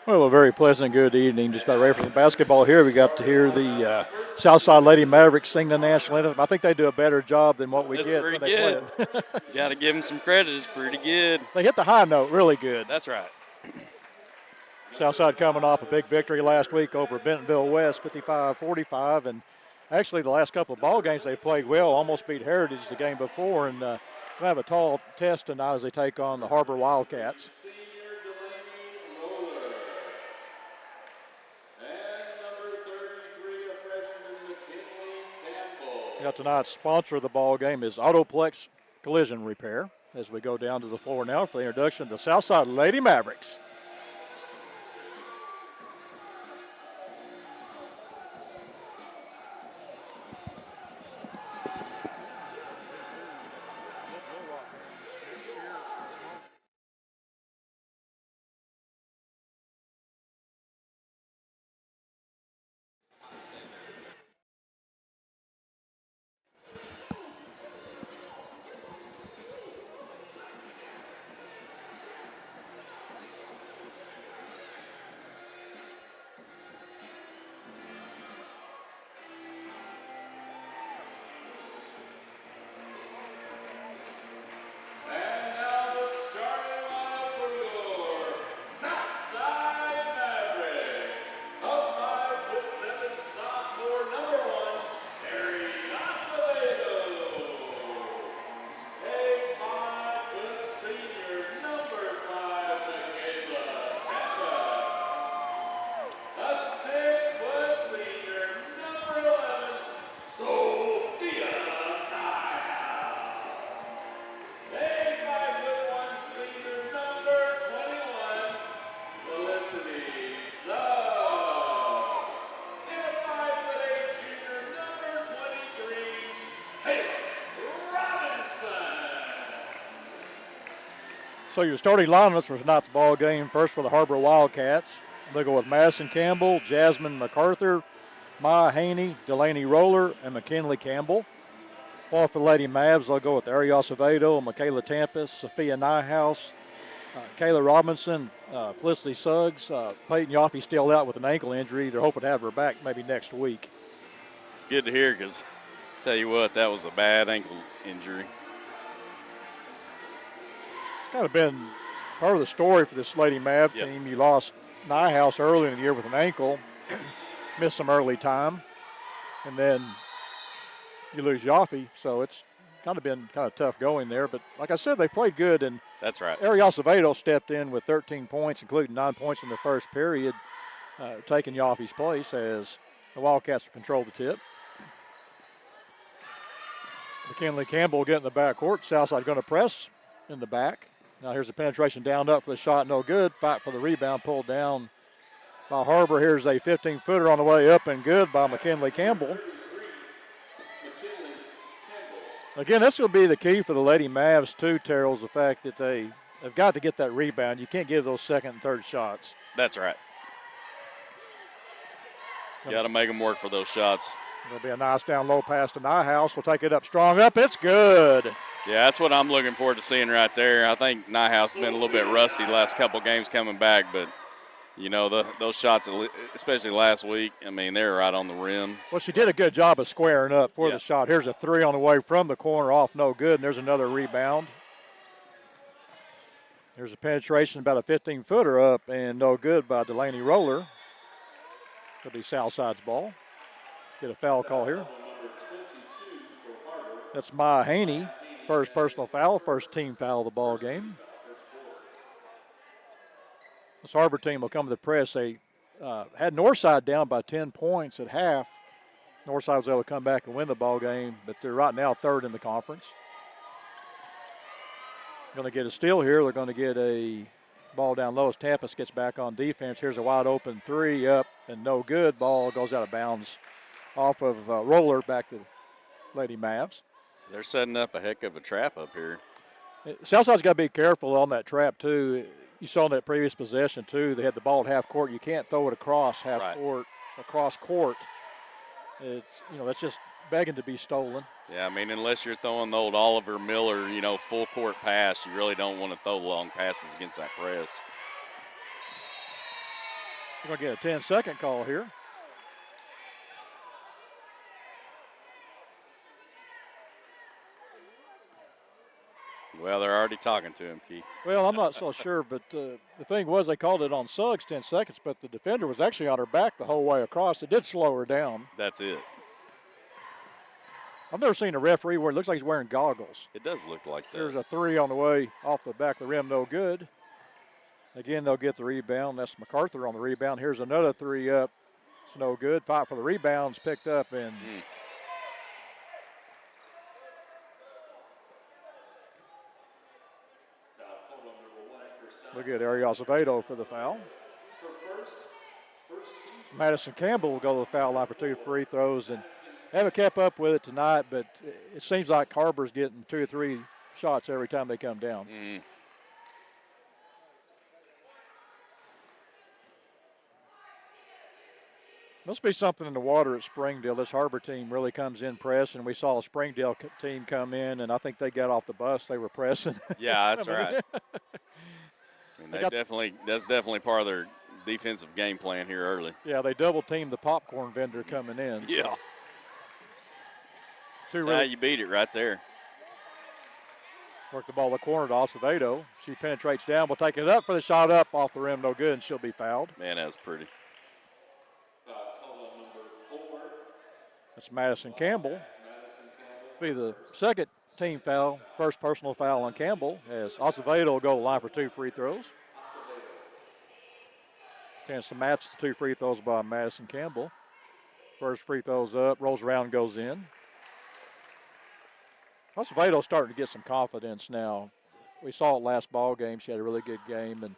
Well, a very pleasant good evening. Just about ready for the basketball here. We got to hear the Southside Lady Mavericks sing the national anthem. I think they do a better job than what we That's get pretty when they play good. it. You got to give them some credit. It's pretty good. They hit the high note really good. That's right. Southside coming off a big victory last week over Bentonville West, 55-45. And actually the last couple of ball games they played well, almost beat Heritage the game before. And they have a tall test tonight as they take on the Har-Ber Wildcats. Got tonight's sponsor of the ball game is Autoplex Collision Repair. As we go down to the floor now for the introduction of the Southside Lady Mavericks. So your starting lineups for tonight's ball game. First for the Har-Ber Wildcats, they go with Madison Campbell, Jasmine MacArthur, Maya Haney, Delaney Roller, and McKinley Campbell. While for the Lady Mavs, they'll go with Ariel Acevedo, Michaela Tampus, Sophia Nyhouse, Kayla Robinson, Felicity Suggs. Peyton Yaffe still out with an ankle injury. They're hoping to have her back maybe next week. It's good to hear because, tell you what, that was a bad ankle injury. Kind of been part of the story for this Lady Mav team. You lost Nyhouse early in the year with an ankle, missed some early time, and then you lose Yaffe, so it's kind of been kind of tough going there. But like I said, they played good, and that's right. Ariel Acevedo stepped in with 13 points, including 9 points in the first period, taking Yaffe's place as the Wildcats control the tip. McKinley Campbell getting the backcourt. Southside going to press in the back. Now here's the penetration down up for the shot, no good. Fight for the rebound, pulled down by Har-Ber. Here's a 15-footer on the way up and good by McKinley Campbell. Again, this will be the key for the Lady Mavs too, Terrell, is the fact that they have got to get that rebound. You can't give those second and third shots. That's right. You got to make them work for those shots. There'll be a nice down low pass to Nyhouse. We'll take it up strong up. It's good. Yeah, that's what I'm looking forward to seeing right there. I think Nyhouse has been a little bit rusty the last couple games coming back, but, you know, those shots, especially last week, I mean, they were right on the rim. Well, she did a good job of squaring up for the shot. Here's a three on the way from the corner, off no good, and there's another rebound. There's a penetration, about a 15-footer up, and no good by Delaney Roller. It'll be Southside's ball. Get a foul call here. That's Maya Haney. First personal foul, first team foul of the ball game. This Har-Ber team will come to the press. They had Northside down by 10 points at half. Northside was able to come back and win the ball game, but they're right now third in the conference. Going to get a steal here. They're going to get a ball down low as Tampus gets back on defense. Here's a wide open three up and no good. Ball goes out of bounds off of Roller back to Lady Mavs. They're setting up a heck of a trap up here. Southside's got to be careful on that trap, too. You saw in that previous possession, too, they had the ball at half court. You can't throw it across half court, across court. It's, you know, that's just begging to be stolen. Yeah, I mean, unless you're throwing the old Oliver Miller, you know, full court pass, you really don't want to throw long passes against that press. We're going to get a 10-second call here. Well, they're already talking to him, Keith. Well, I'm not so sure, but the thing was they called it on Suggs 10 seconds, but the defender was actually on her back the whole way across. It did slow her down. That's it. I've never seen a referee where it looks like he's wearing goggles. It does look like that. There's a 3 on the way off the back of the rim, no good. Again, they'll get the rebound. That's MacArthur on the rebound. Here's another 3 up. It's no good. Fight for the rebounds, picked up, and look at Ariel Acevedo for the foul. Madison Campbell will go to the foul line for 2 free throws, and haven't kept up with it tonight, but it seems like Har-Ber's getting 2 or 3 shots every time they come down. Must be something in the water at Springdale. This Har-Ber team really comes in pressing. We saw a Springdale team come in, and I think they got off the bus. They were pressing. Yeah, that's right. I mean, that's definitely part of their defensive game plan here early. Yeah, they double-teamed the popcorn vendor coming in. Yeah. That's how you beat it right there. Work the ball to the corner to Acevedo. She penetrates down. We'll take it up for the shot up off the rim. No good, and she'll be fouled. Man, that was pretty. That's Madison Campbell. Be the second team foul, first personal foul on Campbell, as Acevedo will go to the line for 2 free throws. Chance to match the 2 free throws by Madison Campbell. First free throw's up, rolls around, goes in. Acevedo's starting to get some confidence now. We saw it last ball game. She had a really good game, and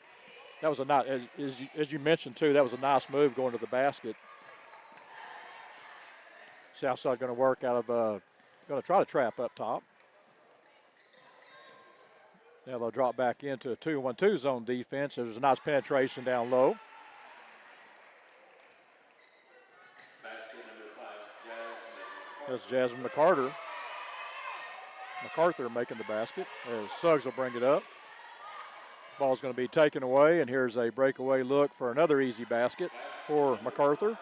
that was a nice, as you mentioned too, that was a nice move going to the basket. Southside going to work out of, going to try to trap up top. Now they'll drop back into a 2-1-2 zone defense. There's a nice penetration down low. That's Jasmine MacArthur making the basket as Suggs will bring it up. Ball's going to be taken away, and here's a breakaway look for another easy basket for MacArthur.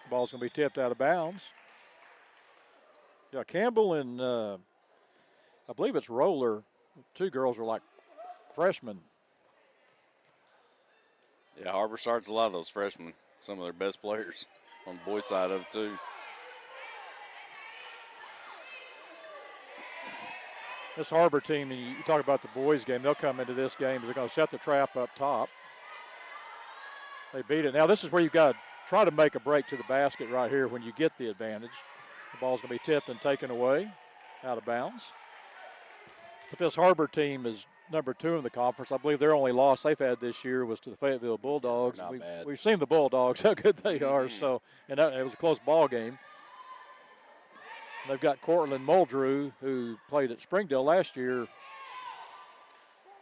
Ball's going to be tipped out of bounds. Yeah, Campbell and I believe it's Roller. 2 girls are like freshmen. Yeah, Har-Ber starts a lot of those freshmen, some of their best players on the boys' side of it too. This Har-Ber team, and you talk about the boys' game, they'll come into this game. They're going to set the trap up top. They beat it. Now this is where you've got to try to make a break to the basket right here when you get the advantage. The ball's going to be tipped and taken away, out of bounds. But this Har-Ber team is number 2 in the conference. I believe their only loss they've had this year was to the Fayetteville Bulldogs. We've seen the Bulldogs, how good they are. So, and it was a close ball game. They've got Cortland Muldrew, who played at Springdale last year. I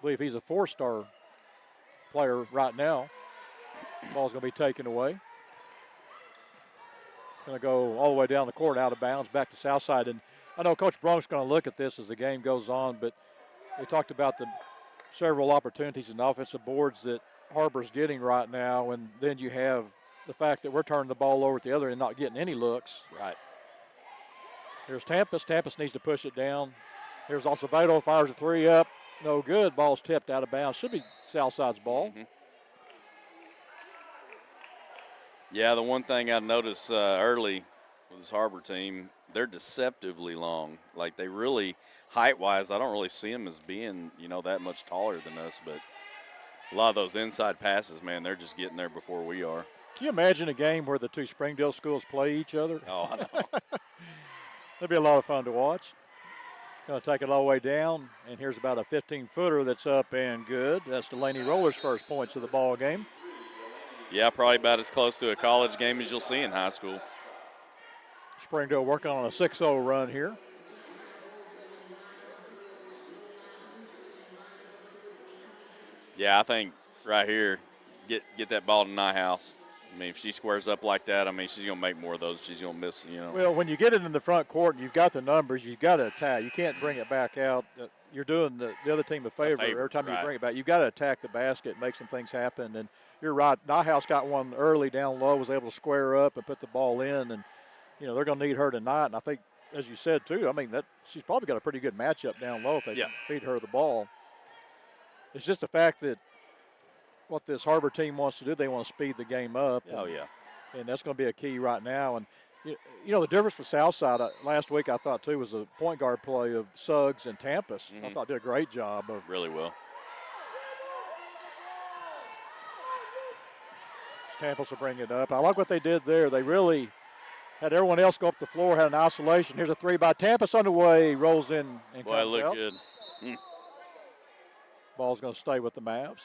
believe he's a 4-star player right now. Ball's going to be taken away. Going to go all the way down the court, out of bounds, back to Southside. And I know Coach Brunk's going to look at this as the game goes on, but we talked about the several opportunities and offensive boards that Har-Ber's getting right now, and then you have the fact that we're turning the ball over at the other end, not getting any looks. Right. Here's Tempest. Tempest needs to push it down. Here's Acevedo, fires a 3 up. No good. Ball's tipped out of bounds. Should be Southside's ball. Yeah, the one thing I noticed early with this Har-Ber team, they're deceptively long. Like they really, height-wise, I don't really see them as being, that much taller than us. But a lot of those inside passes, man, they're just getting there before we are. Can you imagine a game where the 2 Springdale schools play each other? Oh, I know. That'd be a lot of fun to watch. Going to take it all the way down, and here's about a 15-footer that's up and good. That's Delaney Roller's first points of the ball game. Yeah, probably about as close to a college game as you'll see in high school. Springdale working on a 6-0 run here. Yeah, I think right here, get that ball to Nyhouse. I mean, if she squares up like that, I mean, she's going to make more of those. She's going to miss, you know. Well, when you get it in the front court and you've got the numbers, you've got to attack. You can't bring it back out. You're doing the other team a favor every time you bring it back. You've got to attack the basket, make some things happen. And you're right. Nyhouse got one early down low, was able to square up and put the ball in. And, you know, they're going to need her tonight. And I think, as you said, too, I mean, that she's probably got a pretty good matchup down low if they can feed her the ball. It's just the fact that what this Har-Ber team wants to do, they want to speed the game up. Oh, yeah. And that's going to be a key right now. And, you know, the difference for Southside last week, I thought, too, was the point guard play of Suggs and Tampus. I thought did a great job of. Really well. Tampus will bring it up. I like what they did there. They really had everyone else go up the floor, had an isolation. Here's a three by Tampus underway, rolls in and Boy, comes look out. good. Ball's going to stay with the Mavs.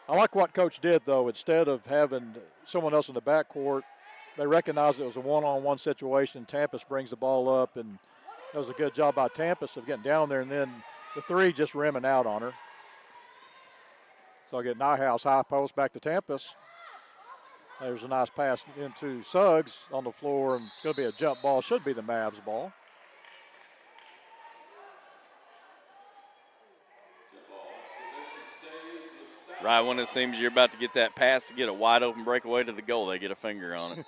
I like what Coach did, though. Instead of having someone else in the backcourt, they recognized it was a one-on-one situation. Tampus brings the ball up, and that was a good job by Tampus of getting down there, and then the three just rimming out on her. So I get Nyhouse high post back to Tampus. There's a nice pass into Suggs on the floor, and it's going to be a jump ball. Should be the Mavs ball. Right when it seems you're about to get that pass to get a wide open breakaway to the goal, they get a finger on it.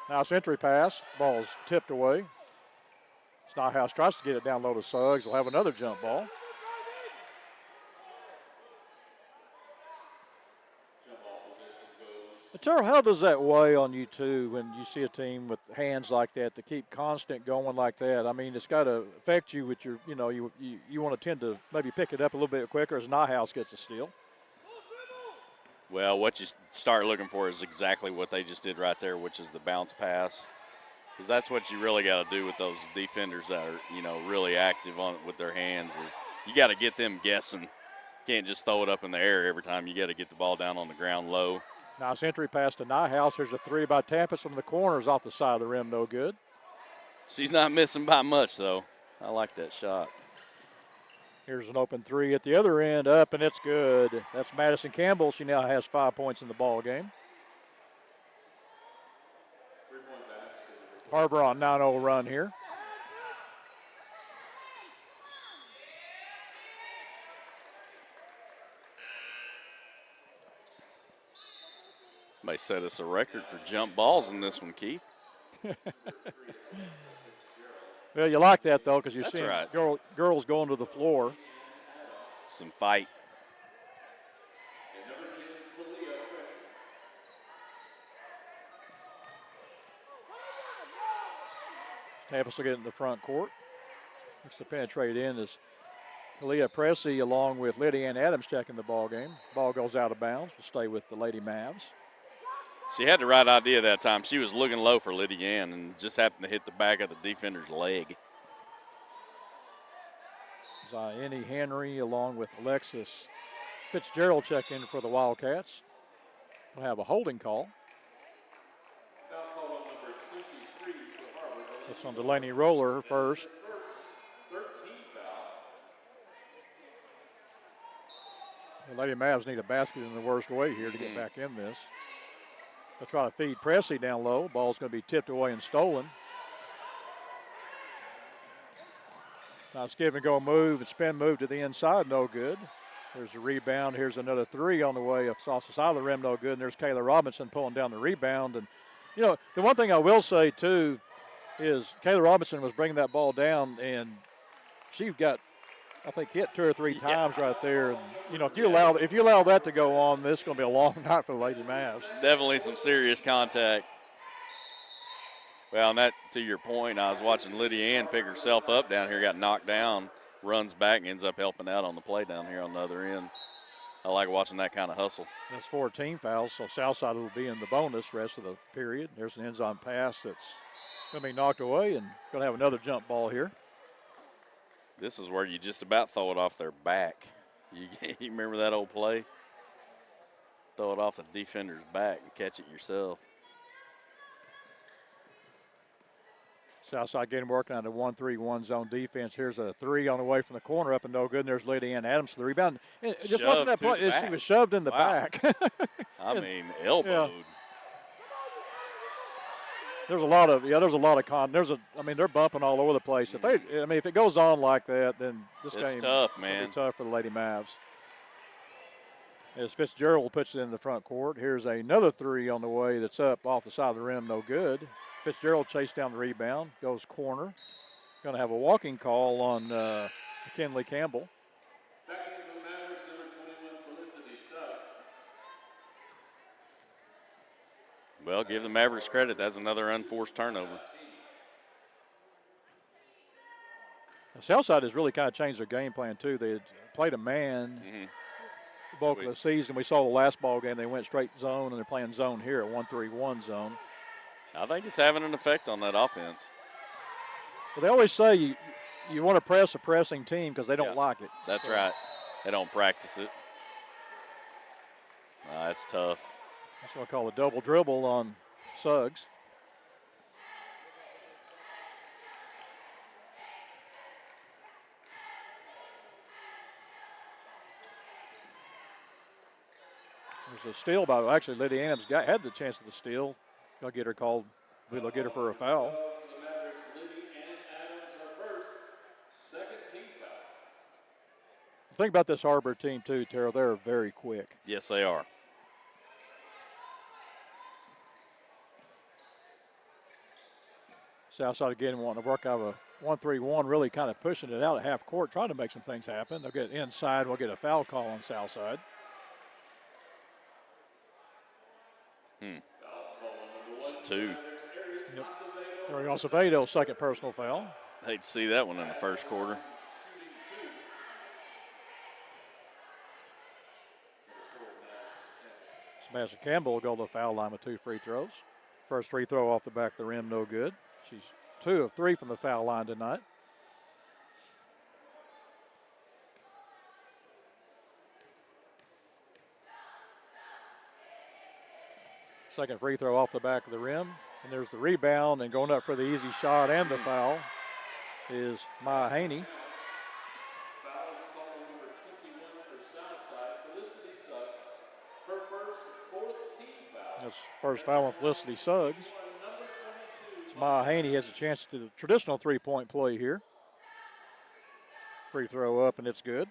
Nice entry pass. Ball's tipped away. Nyhouse tries to get it down low to Suggs. We'll have another jump ball. Terrell, how does that weigh on you, too, when you see a team with hands like that to keep constant going like that? I mean, it's got to affect you with your, you know, you want to tend to maybe pick it up a little bit quicker as Nyhouse gets a steal. Well, what you start looking for is exactly what they just did right there, which is the bounce pass. Because that's what you really got to do with those defenders that are, you know, really active on with their hands is you got to get them guessing. You can't just throw it up in the air every time. You got to get the ball down on the ground low. Nice entry pass to Nyhouse. There's a three by Tampus from the corners off the side of the rim. No good. She's not missing by much, though. I like that shot. Here's an open three at the other end, up, and it's good. That's Madison Campbell. She now has 5 points in the ball game. Har-Ber on 9-0 run here. May set us a record for jump balls in this one, Keith. Well, you like that, though, because you're That's seeing right. girls going to the floor. Some fight. Tampus will get in the front court. Looks to penetrate in as Leah Pressey along with Lydia Ann Adams checking the ball game. Ball goes out of bounds. Will stay with the Lady Mavs. She had the right idea that time. She was looking low for Lydia Ann and just happened to hit the back of the defender's leg. Annie Henry along with Alexis Fitzgerald check in for the Wildcats. We'll have a holding call. That's on Delaney Roller first. The Lady Mavs need a basket in the worst way here to get back in this. They'll try to feed Pressey down low. Ball's going to be tipped away and stolen. Nice give and go move and spin move to the inside, no good. There's a rebound. Here's another three on the way off the side of the rim, no good. And there's Kayla Robinson pulling down the rebound. And, you know, the one thing I will say, too, is Kayla Robinson was bringing that ball down, and she got, I think, hit 2 or 3 times right there. And, you know, if you allow that to go on, this is going to be a long night for the Lady Mavs. Definitely some serious contact. Well, and that, to your point, I was watching Lydia Ann pick herself up down here, got knocked down, runs back, and ends up helping out on the play down here on the other end. I like watching that kind of hustle. That's 4 team fouls, so Southside will be in the bonus rest of the period. There's an end-zone pass that's going to be knocked away and going to have another jump ball here. This is where you just about throw it off their back. You remember that old play? Throw it off the defender's back and catch it yourself. Southside getting working on the 1-3-1 zone defense. Here's a three on the way from the corner up and no good. And there's Lydia Ann Adams for the rebound. It just wasn't that play. She was shoved in the back. I mean, elbowed. Yeah. There's a lot of they're bumping all over the place. If it goes on like that, then this game tough, man. Will be tough for the Lady Mavs. As Fitzgerald puts it in the front court. Here's another three on the way that's up off the side of the rim, no good. Fitzgerald chased down the rebound, goes corner. Going to have a walking call on McKinley Campbell. Back into the Mavericks, number 21, Felicity Suggs. Well, give the Mavericks credit. That's another unforced turnover. Southside has really kind of changed their game plan, too. They had played a man the bulk of the season. We saw the last ball game. They went straight zone, and they're playing zone here at 1-3-1 zone. I think it's having an effect on that offense. Well, they always say you want to press a pressing team because they don't like it. That's right. They don't practice it. That's tough. That's what I call a double dribble on Suggs. There's a steal by actually Lydia Adams had the chance of the steal. They'll get her called. They'll get her for a foul. The thing about this Har-Ber team too, Terrell, they're very quick. Yes, they are. Southside again wanting to work out of a 1-3-1, really kind of pushing it out at half court, trying to make some things happen. They'll get inside. We'll get a foul call on Southside. It's two. Yep. Ariel Acevedo, second personal foul. Hate to see that one in the first quarter. Sebastian Campbell will go to the foul line with 2 free throws. First free throw off the back of the rim, no good. She's 2 of 3 from the foul line tonight. Second free throw off the back of the rim. And there's the rebound, and going up for the easy shot and the foul is Maya Haney. Fouls called on number 21 for Southside, Felicity Suggs. Her first, 4th team foul. That's first foul on Felicity Suggs. Number 22. So Maya Haney has a chance to do the traditional three-point play here. Free throw up, and it's good.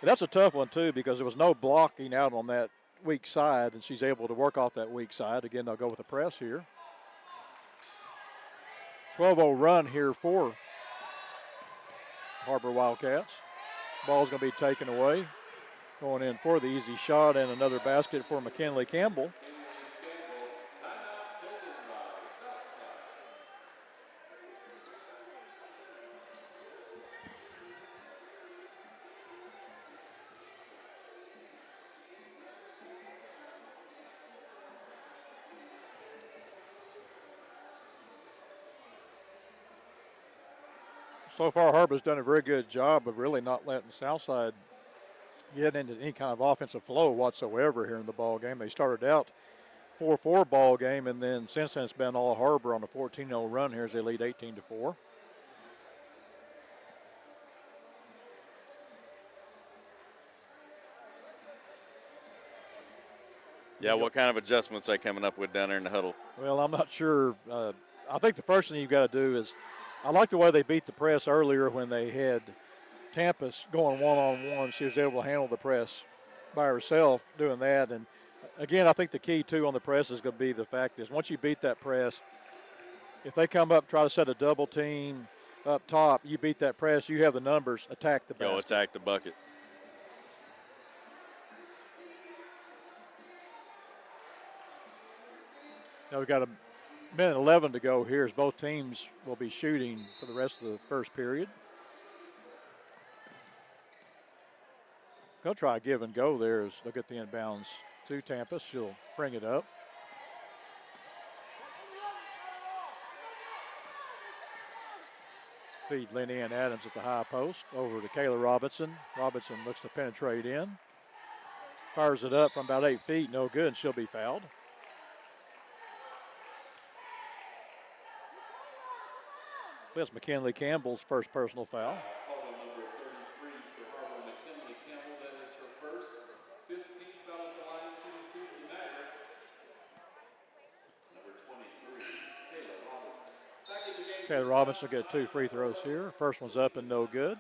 But that's a tough one, too, because there was no blocking out on that weak side, and she's able to work off that weak side. Again, they'll go with the press here. 12-0 run here for Har-Ber Wildcats. Ball's going to be taken away. Going in for the easy shot and another basket for McKinley Campbell. Timeout taken by Southside. So far, Har-Ber's done a very good job of really not letting Southside get into any kind of offensive flow whatsoever here in the ball game. They started out 4-4 ball game, and then since then it's been all Har-Ber on a 14-0 run here as they lead 18-4. Yeah, what kind of adjustments are they coming up with down there in the huddle? Well, I'm not sure. I think the first thing you've got to do is, I like the way they beat the press earlier when they had Tampa's going one-on-one. She was able to handle the press by herself doing that. And, again, I think the key, too, on the press is going to be the fact is once you beat that press, if they come up, try to set a double team up top, you beat that press, you have the numbers, attack the basket. Go attack the bucket. Now we've got a minute 11 to go here as both teams will be shooting for the rest of the first period. They'll try a give and go there as they'll get the inbounds to Tampa. She'll bring it up. Feed Lenny Ann Adams at the high post over to Kayla Robinson. Robinson looks to penetrate in. Fires it up from about 8 feet, no good, and she'll be fouled. That's McKinley Campbell's first personal foul. Called on number 33 for Har-Ber, McKinley Campbell. That is her first. 15th foul at the line, shooting 2 for the Mavericks. Number 23, Taylor Robinson. Back in the game. Taylor Robinson will get 2 free throws here. First one's up and no good.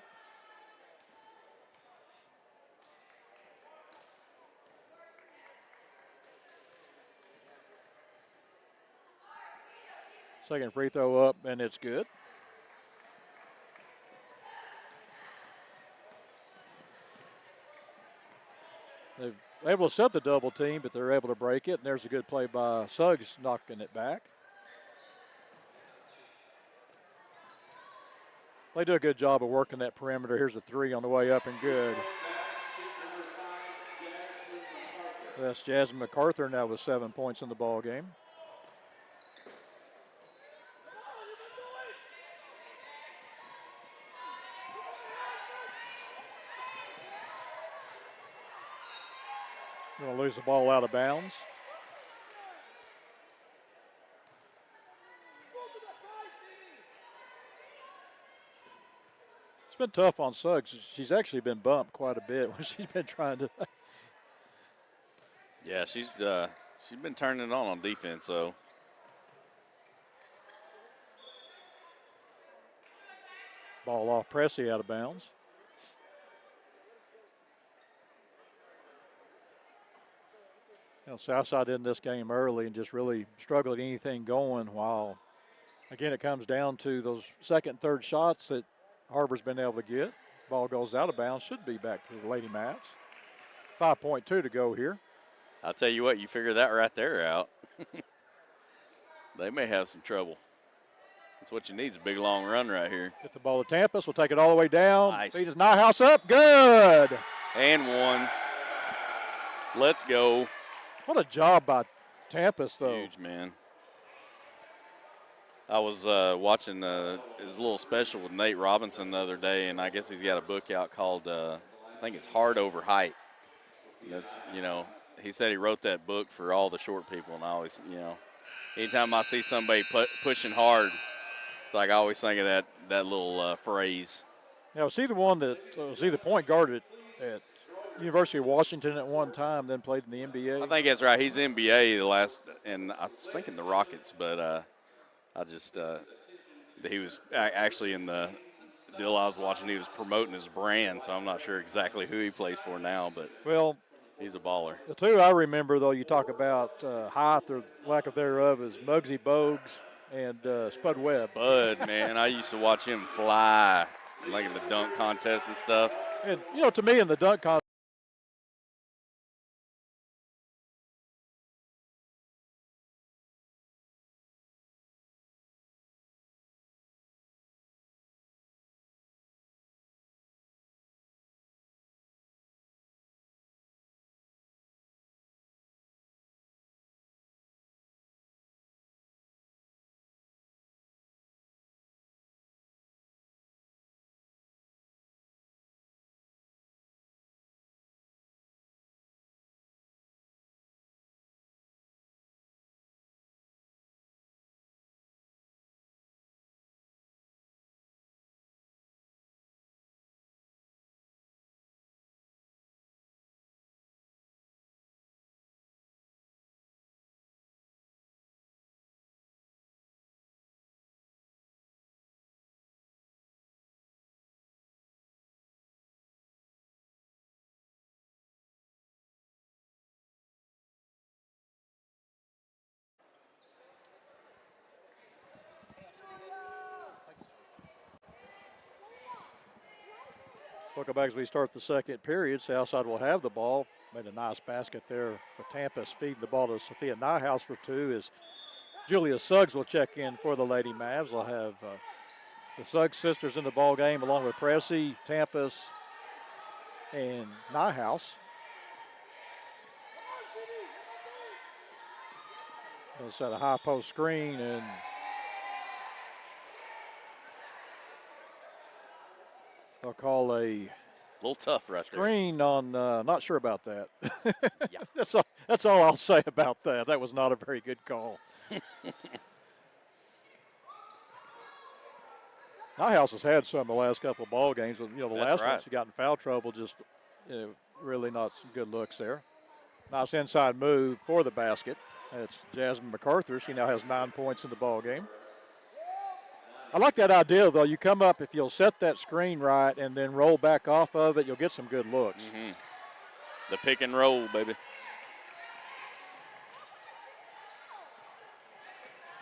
Second free throw up, and it's good. They're able to set the double team, but they're able to break it, and there's a good play by Suggs knocking it back. They do a good job of working that perimeter. Here's a 3 on the way up and good. That's Jasmine MacArthur now with 7 points in the ball game. Going to lose the ball out of bounds. It's been tough on Suggs. She's actually been bumped quite a bit when she's been trying to. Yeah, she's been turning it on defense, so. Ball off Pressey out of bounds. You know, Southside in this game early and just really struggled to get anything going while, again, it comes down to those second and third shots that Har-Ber's been able to get. Ball goes out of bounds, should be back to the Lady Mavs. 5.2 to go here. I'll tell you what, you figure that right there out. They may have some trouble. That's what you need is a big, long run right here. Get the ball to Tampus. We'll take it all the way down. Nice. Feed his Nyhouse up. Good. And 1. Let's go. What a job by Tampus, though. Huge, man. I was watching his little special with Nate Robinson the other day, and I guess he's got a book out called, I think it's Hard Over Height. That's, you know, he said he wrote that book for all the short people, and I always, you know, anytime I see somebody pushing hard, it's like I always think of that little phrase. Now, was he the one that was he the point guard at University of Washington at one time, then played in the NBA? I think that's right. He's NBA the last, and I was thinking the Rockets, but I just he was actually in the deal I was watching. He was promoting his brand, so I'm not sure exactly who he plays for now, but well, he's a baller. The two I remember, though, you talk about height or lack of thereof, is Muggsy Bogues and Spud Webb. Spud, man, I used to watch him fly, like in the dunk contest and stuff. And, you know, to me in the dunk contest, welcome back as we start the second period. Southside will have the ball. Made a nice basket there with Tampus feeding the ball to Sophia Nyhouse for 2 as Julia Suggs will check in for the Lady Mavs. They'll have the Suggs sisters in the ball game along with Pressey, Tampus, and Nyhouse. They'll set a high post screen and they'll call a little tough right there. screen on, not sure about that. Yeah. That's all I'll say about that. That was not a very good call. Nyhouse has had some the last couple of ball games. But, the That's last one right. she got in foul trouble, just really not some good looks there. Nice inside move for the basket. That's Jasmine MacArthur. She now has 9 points in the ball game. I like that idea, though. You come up, if you'll set that screen right and then roll back off of it, you'll get some good looks. Mm-hmm. The pick and roll, baby.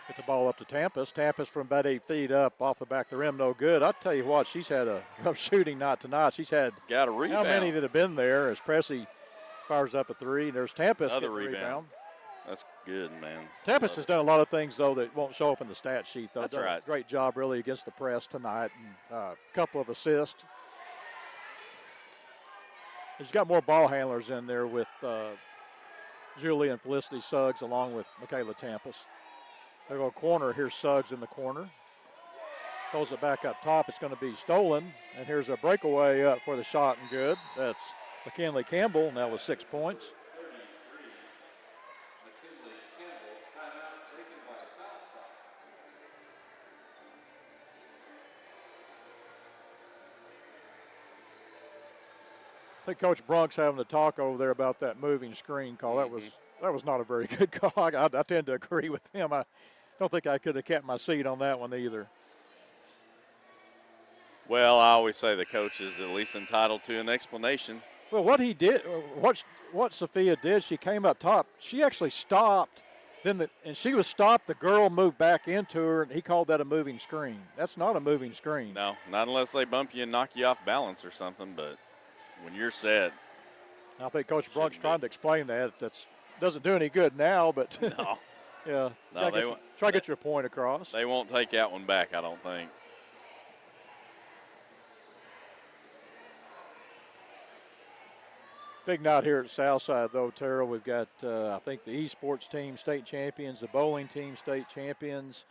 Get the ball up to Tampus. Tampus from about 8 feet up off the back of the rim, no good. I tell you what, she's had a rough shooting night tonight. She's had Got a rebound. how many that have been there as Pressey fires up a three. There's Tampus. Another getting the rebound. That's good, man. Tampus has done a lot of things, though, that won't show up in the stat sheet, though. That's Done right. A great job, really, against the press tonight. And a couple of assists. He's got more ball handlers in there with Julie and Felicity Suggs along with Michaela Tampus. They go corner. Here's Suggs in the corner. Throws it back up top. It's going to be stolen. And here's a breakaway up for the shot and good. That's McKinley Campbell now with 6 points. McKinley Campbell, timeout taken by Southside. I think Coach Brunk's having a talk over there about that moving screen call. That was not a very good call. I tend to agree with him. I don't think I could have kept my seat on that one either. Well, I always say the coach is at least entitled to an explanation. Well, what he did, what Sophia did, she came up top. She actually stopped. And she was stopped. The girl moved back into her, and he called that a moving screen. That's not a moving screen. No, not unless they bump you and knock you off balance or something. But when you're set, I think Coach Brunk's trying to explain that. That doesn't do any good now, but no, yeah, no, try to get your point across. they won't take that one back, I don't think. Big night here at Southside, though, Tara. We've got, I think, the esports team state champions, the bowling team state champions.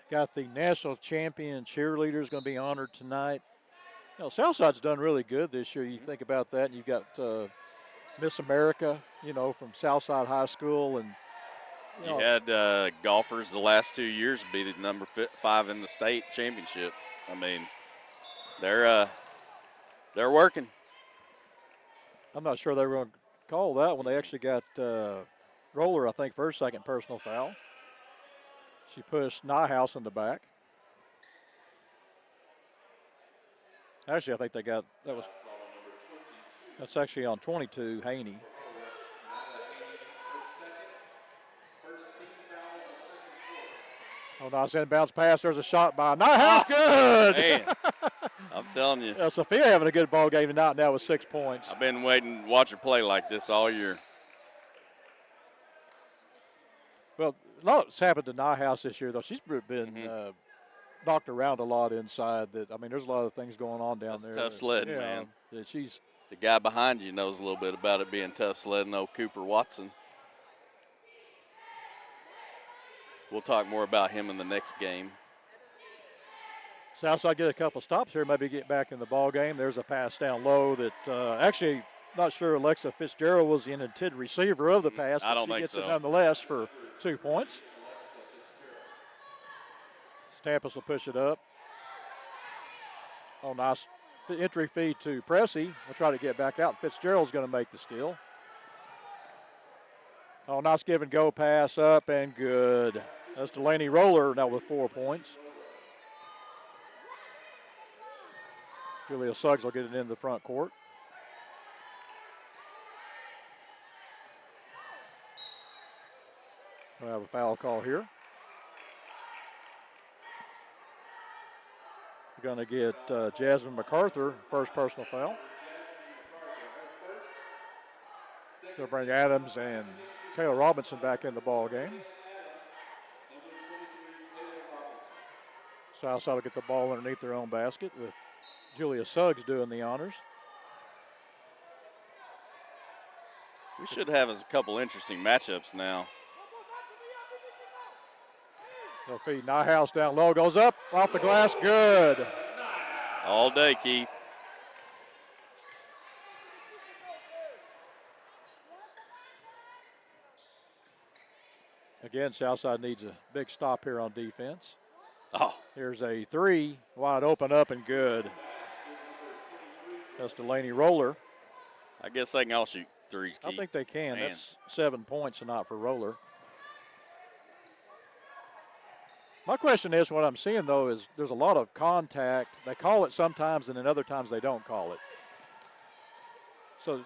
Got the national champion cheerleaders going to be honored tonight. Southside's done really good this year. You think about that, and you've got Miss America, from Southside High School. And You had golfers the last 2 years be the number 5 in the state championship. I mean, they're working. I'm not sure they were going to call that one. They actually got Roller, I think, for her second personal foul. She pushed Nyhouse in the back. Actually, I think they got that's actually on 22, Haney. Oh, nice inbounds pass. There's a shot by Nyhouse. Good. Man, I'm telling you. Sophia having a good ball game tonight now with 6 points. I've been waiting to watch her play like this all year. Well, a lot's happened to Nyhouse this year, though. She's been knocked around a lot inside. There's a lot of things going on down there. Tough sledding, man. She's The guy behind you knows a little bit about it being tough sledding, old Cooper Watson. We'll talk more about him in the next game. Southside get a couple stops here, maybe get back in the ball game. There's a pass down low that actually not sure Alexa Fitzgerald was the intended receiver of the pass. I don't but she think gets so. it nonetheless for 2 points. Tampus will push it up. Oh, nice entry feed to Pressey. We'll try to get back out. Fitzgerald's going to make the steal. Oh, nice give and go pass up and good. That's Delaney Roller now with 4 points. Julia Suggs will get it into the front court. We'll have a foul call here. We're going to get Jasmine MacArthur, first personal foul. They'll bring Adams and Kayla Robinson back in the ball game. Southside will get the ball underneath their own basket with Julia Suggs doing the honors. We should have a couple interesting matchups now. They'll feed Nyhouse down low, goes up, off the glass, good. All day, Keith. Again, Southside needs a big stop here on defense. Oh, Here's a 3, wide open up and good. That's Delaney Roller. I guess they can all shoot threes, I Keith. think they can. Man. That's 7 points and not for Roller. My question is, what I'm seeing, though, is there's a lot of contact. They call it sometimes, and then other times they don't call it. So,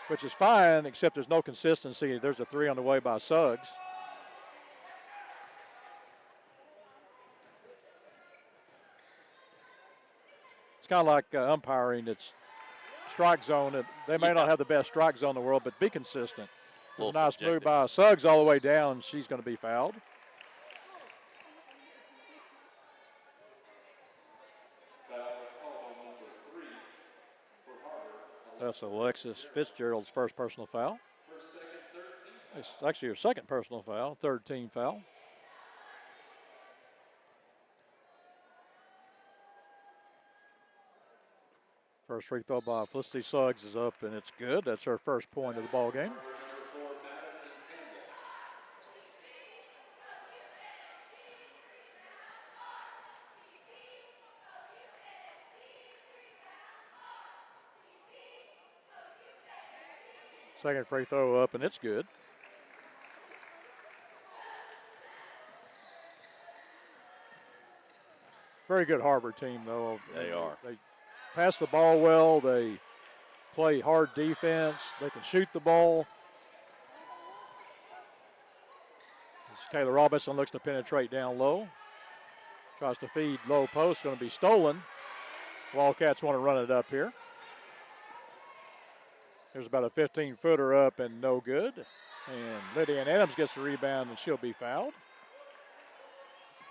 which is fine, except there's no consistency. There's a 3 on the way by Suggs. It's kind of like umpiring. It's strike zone. They may not have the best strike zone in the world, but be consistent. There's a nice move by Suggs all the way down. She's going to be fouled. That's Alexis Fitzgerald's first personal foul. It's actually her second personal foul, third team foul. First free throw by Felicity Suggs is up, and it's good. That's her first point of the ball game. Second free throw up, and it's good. Very good Har-Ber team, though. They are. They pass the ball well. They play hard defense. They can shoot the ball. As Kayla Robinson looks to penetrate down low. Tries to feed low post. Going to be stolen. Wildcats want to run it up here. There's about a 15-footer up and no good. And Lydia Ann Adams gets the rebound, and she'll be fouled.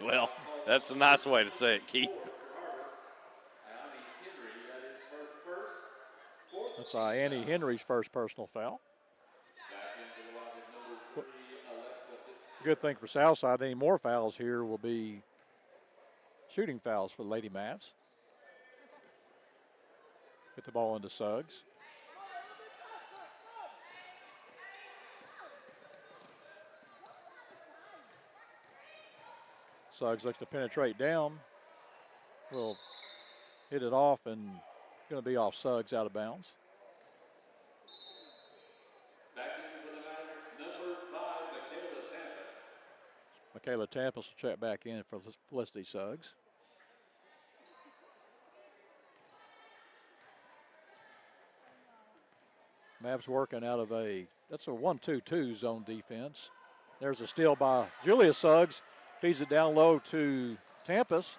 Well, that's a nice way to say it, Keith. That's Annie Henry's first personal foul. Good thing for Southside, any more fouls here will be shooting fouls for the Lady Mavs. Get the ball into Suggs. Suggs looks to penetrate down. Will hit it off and going to be off Suggs out of bounds. Back in for the Mavericks, number 5, Michaela Michaela Tampus. Tampus will check back in for Felicity Suggs. Mavs working out of that's a 1-2-2 zone defense. There's a steal by Julia Suggs. Feeds it down low to Tampus.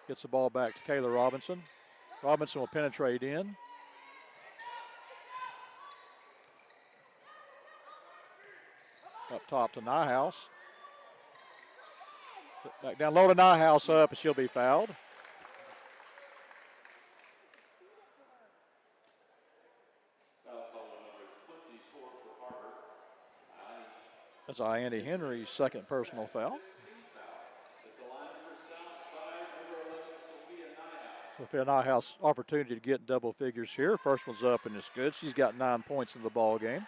Gets the ball back to Kayla Robinson. Robinson will penetrate in. Up top to Nyhouse. Back down low to Nyhouse up, and she'll be fouled. Foul call number 24 for Har-Ber. That's Andy Henry's second personal foul. Sophia Nyhouse opportunity to get double figures here. First one's up and it's good. She's got 9 points in the ball game.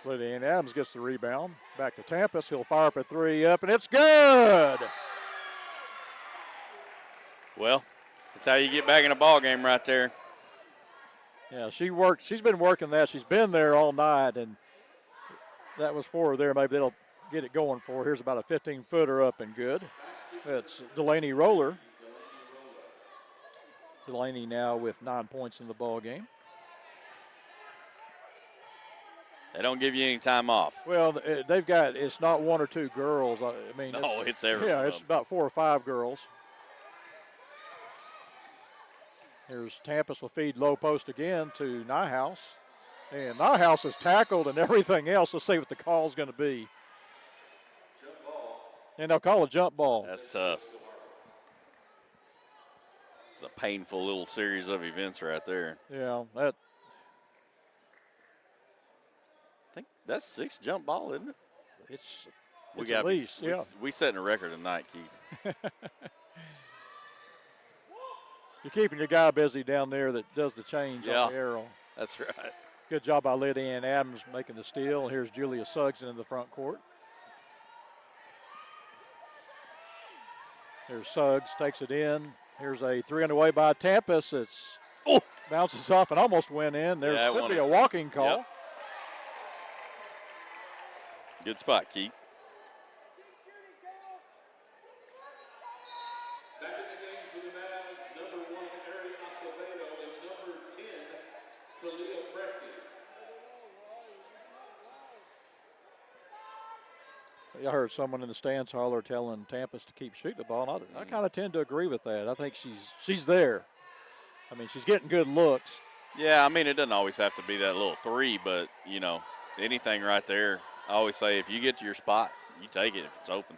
Lydia Ann Adams gets the rebound. Back to Tampus. He'll fire up a 3 up, and it's good. Well, that's how you get back in a ball game right there. Yeah, she's been working that. She's been there all night, and that was for her there. Maybe they'll get it going for her. Here's about a 15-footer up and good. That's Delaney Roller. Delaney now with 9 points in the ball game. They don't give you any time off. Well, they've got, it's not one or two girls. I mean, No, it's everyone. Yeah, it's about 4 or 5 girls. Here's Tampus will feed low post again to Nyhouse. And Nyhouse is tackled and everything else. Let's see what the call is going to be. And they'll call a jump ball. That's tough. It's a painful little series of events right there. Yeah, that. I think that's 6 jump ball, isn't it? It's We at least, yeah. We setting a record tonight, Keith. You're keeping your guy busy down there that does the change on the arrow. That's right. Good job by Lydia Ann Adams making the steal. Here's Julia Suggs in the front court. Here's Suggs, takes it in. Here's a three underway by Tempest. It's bounces off and almost went in. There should be a walking call. Yep. Good spot, Keith. Back in the game for the Mavs, number 1, Ari Acevedo, and number 10, Kalia Pressey. I heard someone in the stands holler telling Tempest to keep shooting the ball. And I kind of tend to agree with that. I think she's there. I mean, she's getting good looks. Yeah, I mean, it doesn't always have to be that little three, but, you know, anything right there. I always say if you get to your spot, you take it if it's open.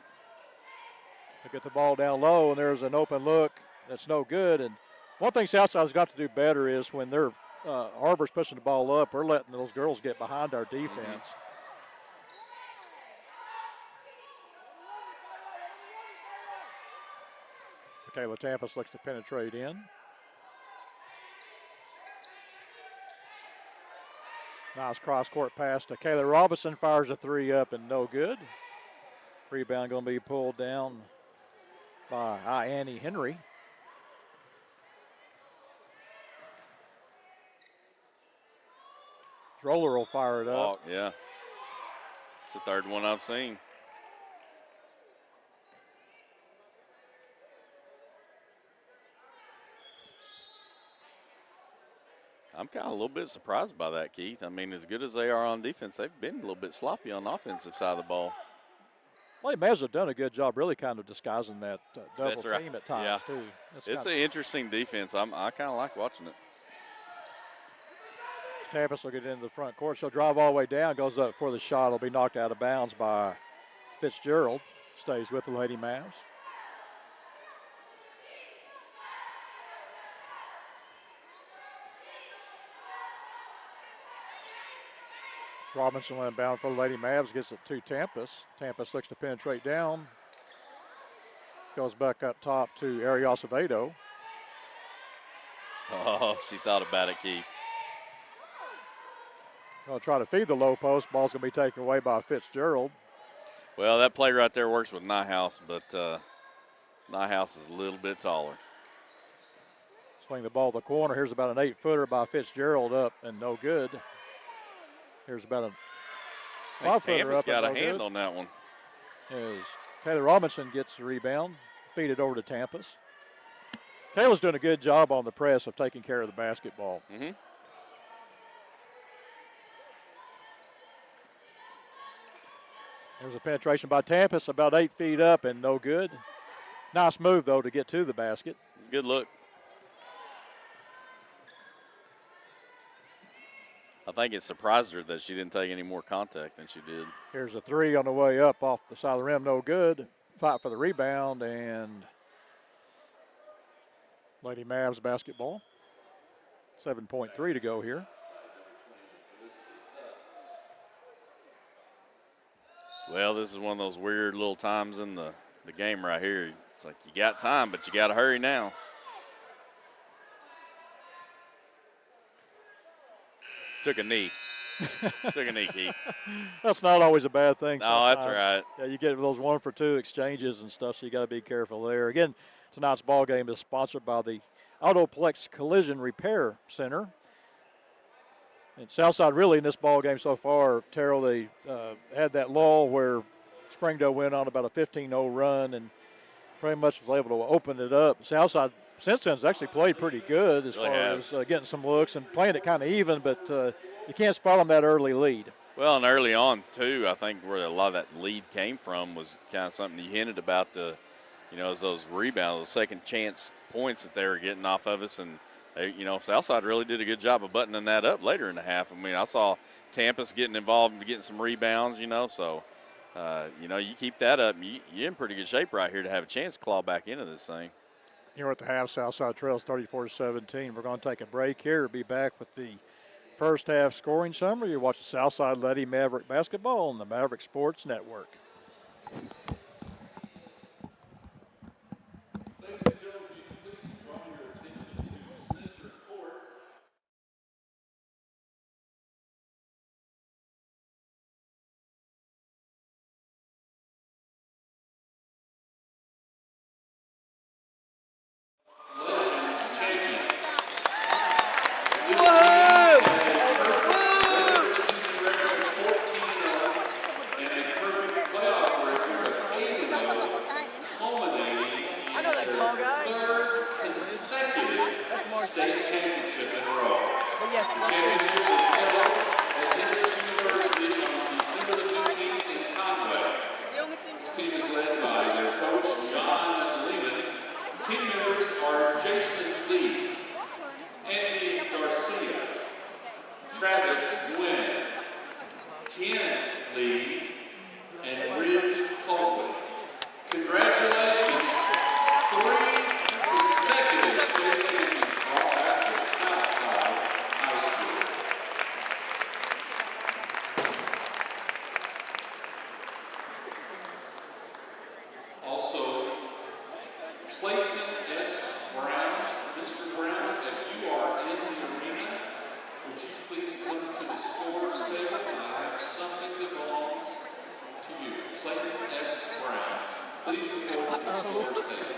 They get the ball down low, and there's an open look that's no good. And one thing Southside's got to do better is when they're Har-Ber's pushing the ball up, we're letting those girls get behind our defense. Kayla Tampus looks to penetrate in. Nice cross-court pass to Kayla Robinson. Fires a three up and no good. Rebound going to be pulled down by Annie Henry. Roller will fire it up. Oh, yeah. It's the third one I've seen. I'm kind of a little bit surprised by that, Keith. I mean, as good as they are on defense, they've been a little bit sloppy on the offensive side of the ball. Well, they may have done a good job really kind of disguising that double That's right. team at times, too. It's an interesting defense. I kind of like watching it. Tampus will get into the front court. She'll drive all the way down, goes up for the shot. Will be knocked out of bounds by Fitzgerald. Stays with the Lady Mavs. Robinson went bound for the Lady Mavs, gets it to Tampus. Tampus looks to penetrate down. Goes back up top to Ari Acevedo. Oh, she thought about it, Keith. Going to try to feed the low post. Ball's going to be taken away by Fitzgerald. Well, that play right there works with Nyhouse, but Nyhouse is a little bit taller. Swing the ball to the corner. Here's about an 8-footer by Fitzgerald up and no good. Here's about a 5-footer up. Got and a no hand good. on that one. As Kayla Robinson gets the rebound, feed it over to Tampus. Kayla's doing a good job on the press of taking care of the basketball. Mm-hmm. There's a penetration by Tampus, about 8 feet up and no good. Nice move, though, to get to the basket. Good look. I think it surprised her that she didn't take any more contact than she did. Here's a three on the way up off the side of the rim, no good. Fight for the rebound, and Lady Mavs basketball. 7.3 to go here. Well, this is one of those weird little times in the game right here. It's like you got time, but you got to hurry now. Took a knee. Took a knee, Keith. That's not always a bad thing. No, sometimes. that's right. Yeah, you get those 1-for-2 exchanges and stuff, so you got to be careful there. Again, tonight's ball game is sponsored by the Autoplex Collision Repair Center. And Southside really in this ball game so far, Terrell, they had that lull where Springdale went on about a 15-0 run and pretty much was able to open it up. Southside since then has actually played pretty good as far as getting some looks and playing it kind of even, but you can't spot on that early lead. Well, and early on, too, I think where a lot of that lead came from was kind of something you hinted about as those rebounds, those second chance points that they were getting off of us. And, Southside really did a good job of buttoning that up later in the half. I mean, I saw Tampus getting involved and getting some rebounds, so, you keep that up, you're in pretty good shape right here to have a chance to claw back into this thing. Here at the half, Southside trails 34-17. We're going to take a break here. We'll be back with the first half scoring summary. You're watching Southside Lady Maverick basketball on the Maverick Sports Network. Ladies and gentlemen, please draw your attention Ken Lee, and Ridge Colvin. Congratulations. 3 consecutive state champions brought back to Southside High School. Also, Clayton S. Brown. Mr. Brown, if you are in the arena, would you please come to the scores table? I have something that belongs to you. Clayton S. Brown. Please report to the scores table.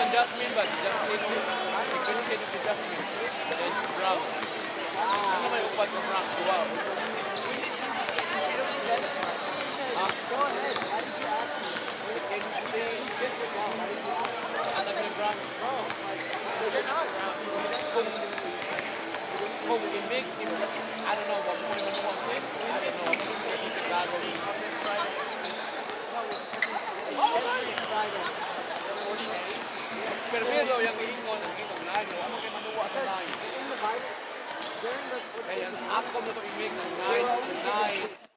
Jasmine, but Jasmine, Christian to Jasmine, and Brown. Ano may upat ng Brown? Wow. Go ahead. Why did you ask me? Can you say Brown? They're not Brown. Oh, we can mix. I don't know what point of one thing. I don't know. Pero yang ingon ang ingon lain, ano kay manuwa sa lain? Kaya ako mo to i-make ng 9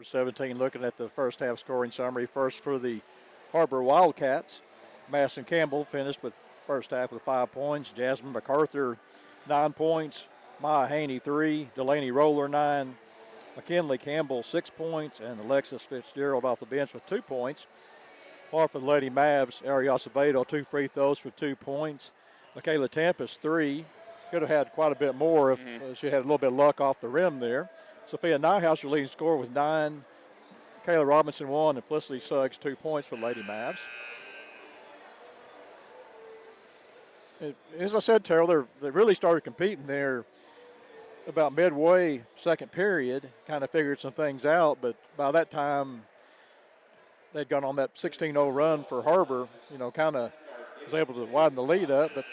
17, looking at the first half scoring summary. First for the Har-Ber Wildcats, Madison Campbell finished with first half with 5 points. Jasmine MacArthur, 9 points. Maya Haney, 3. Delaney Roller, 9. McKinley Campbell, 6 points. And Alexis Fitzgerald off the bench with 2 points. While for the Lady Mavs, Ari Acevedo, 2 free throws for 2 points. Michaela Tempest, 3. Could have had quite a bit more if she had a little bit of luck off the rim there. Sophia Nyhouse, your leading scorer, with 9. Kayla Robinson, 1. And Felicity Suggs, 2 points for the Lady Mavs. As I said, Terrell, they really started competing there about midway second period, kind of figured some things out, but by that time they'd gone on that 16-0 run for Har-Ber, kind of was able to widen the lead up, but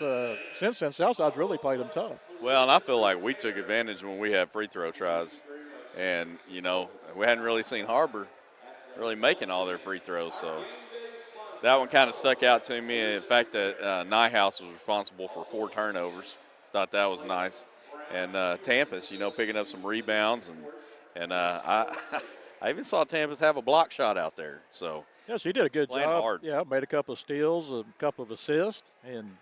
since then, Southside's really played them tough. Well, and I feel like we took advantage when we had free throw tries, and, we hadn't really seen Har-Ber really making all their free throws, so that one kind of stuck out to me. In fact, that Nyhouse was responsible for 4 turnovers. Thought that was nice. And Tampus, picking up some rebounds. And I even saw Tampus have a block shot out there. So yeah, she did a good playing job. hard. Yeah, made a couple of steals, a couple of assists, and,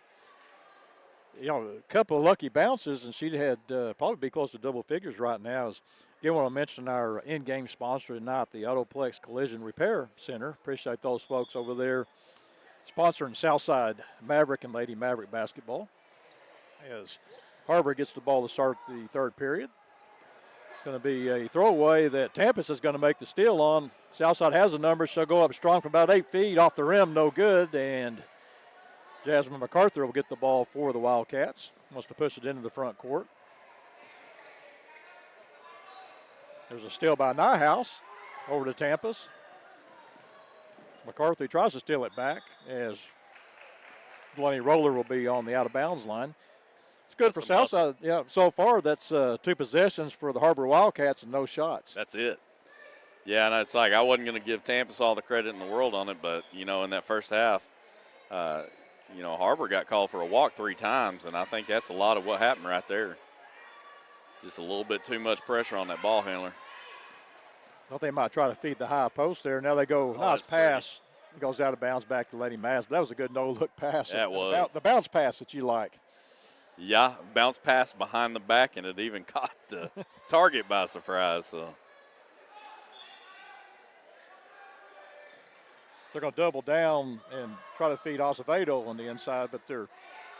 a couple of lucky bounces, and she'd had probably be close to double figures right now. Again, want to mention our in-game sponsor tonight, the Autoplex Collision Repair Center. Appreciate those folks over there sponsoring Southside Maverick and Lady Maverick basketball. As Har-Ber gets the ball to start the third period. It's going to be a throwaway that Tampus is going to make the steal on. Southside has the numbers. She'll go up strong from about 8 feet off the rim, no good. And Jasmine MacArthur will get the ball for the Wildcats. Wants to push it into the front court. There's a steal by Nyhouse over to Tampus. MacArthur tries to steal it back as Delaney Roller will be on the out-of-bounds line. It's good for Southside. Yeah, so far that's 2 possessions for the Har-Ber Wildcats and no shots. That's it. Yeah, and it's like I wasn't going to give Tampus all the credit in the world on it, but, in that first half, Har-Ber got called for a walk 3 times, and I think that's a lot of what happened right there. Just a little bit too much pressure on that ball handler. I thought they might try to feed the high post there. Now they go, nice pass. It goes out of bounds back to Lady Mavs. But that was a good no-look pass. That was. The bounce pass that you like. Yeah, bounce pass behind the back, and it even caught the target by surprise. So they're going to double down and try to feed Acevedo on the inside, but they're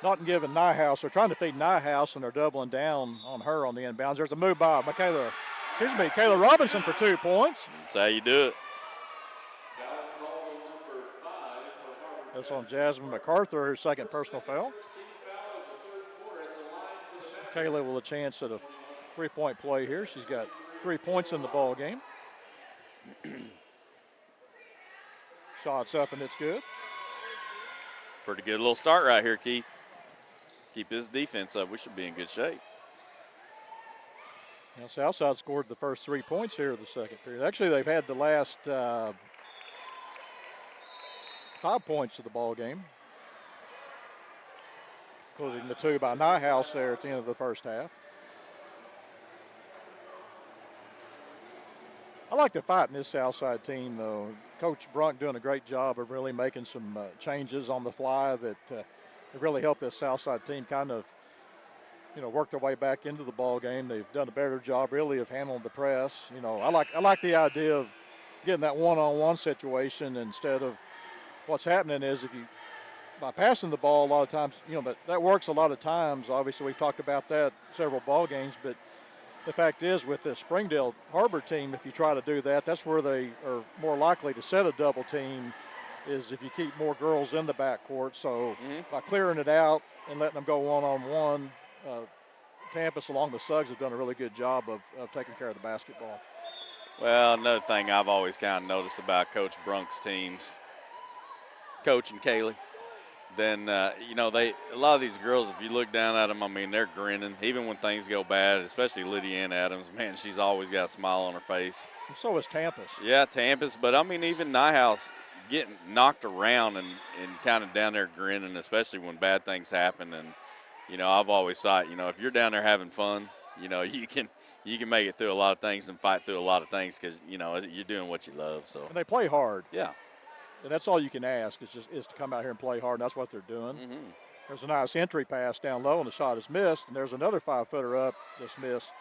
not giving Nyhouse. They're trying to feed Nyhouse, and they're doubling down on her on the inbounds. There's a move by Kayla Robinson for 2 points. That's how you do it. That's on Jasmine MacArthur, her second personal foul. Kayla with a chance at a 3-point play here. She's got 3 points in the ball game. Shots up, and it's good. Pretty good little start right here, Keith. Keep his defense up. We should be in good shape. Now, Southside scored the first 3 points here in the second period. Actually, they've had the last 5 points of the ball game, including the 2 by Nyhouse there at the end of the first half. I like the fight in this Southside team, though. Coach Brunk doing a great job of really making some changes on the fly that have really helped this Southside team kind of, work their way back into the ball game. They've done a better job, really, of handling the press. I like the idea of getting that one-on-one situation instead of what's happening is by passing the ball a lot of times, that works a lot of times. Obviously, we've talked about that several ball games, but the fact is with the Springdale Har-Ber team, if you try to do that, that's where they are more likely to set a double team is if you keep more girls in the backcourt. So by clearing it out and letting them go one-on-one, Tampus along the Suggs have done a really good job of taking care of the basketball. Well, another thing I've always kind of noticed about Coach Brunk's teams, Coach and Kaylee, then, a lot of these girls, if you look down at them, they're grinning. Even when things go bad, especially Lydia Ann Adams, man, she's always got a smile on her face. And so is Tampus. Yeah, Tampus. But, even Nyhouse getting knocked around and kind of down there grinning, especially when bad things happen. And, I've always thought, if you're down there having fun, you You can make it through a lot of things and fight through a lot of things because, you know, you're doing what you love. So, And they play hard. yeah. And that's all you can ask is to come out here and play hard, and that's what they're doing. There's a nice entry pass down low, and the shot is missed. And there's another 5-footer up that's missed.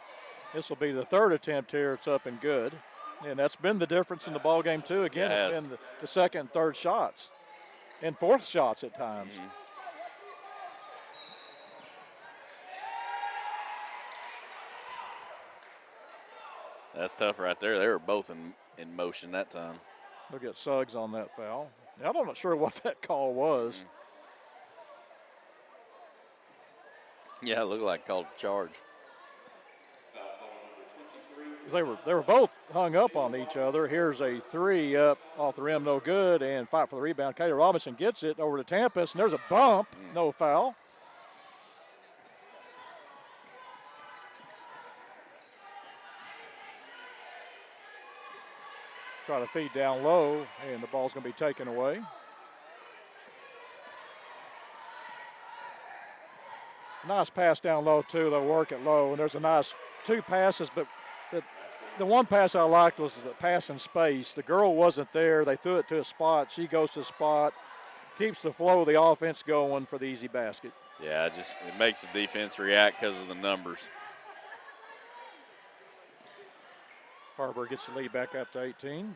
This will be the third attempt here. It's up and good. And that's been the difference in the ball game, too. Again, Yes. it's been the second and third shots and fourth shots at times. That's tough right there. They were both in motion that time. They'll get Suggs on that foul. Now, I'm not sure what that call was. Yeah, it looked like called a charge. They were both hung up on each other. Here's a three up off the rim, no good, and fight for the rebound. Kayla Robinson gets it over to Tempest, and there's a bump, no foul. Try to feed down low, and the ball's going to be taken away. Nice pass down low, too. They'll work it low, and there's a nice two passes, but the one pass I liked was the pass in space. The girl wasn't there. They threw it to a spot. She goes to a spot, keeps the flow of the offense going for the easy basket. Yeah, it makes the defense react because of the numbers. Har-Ber gets the lead back up to 18.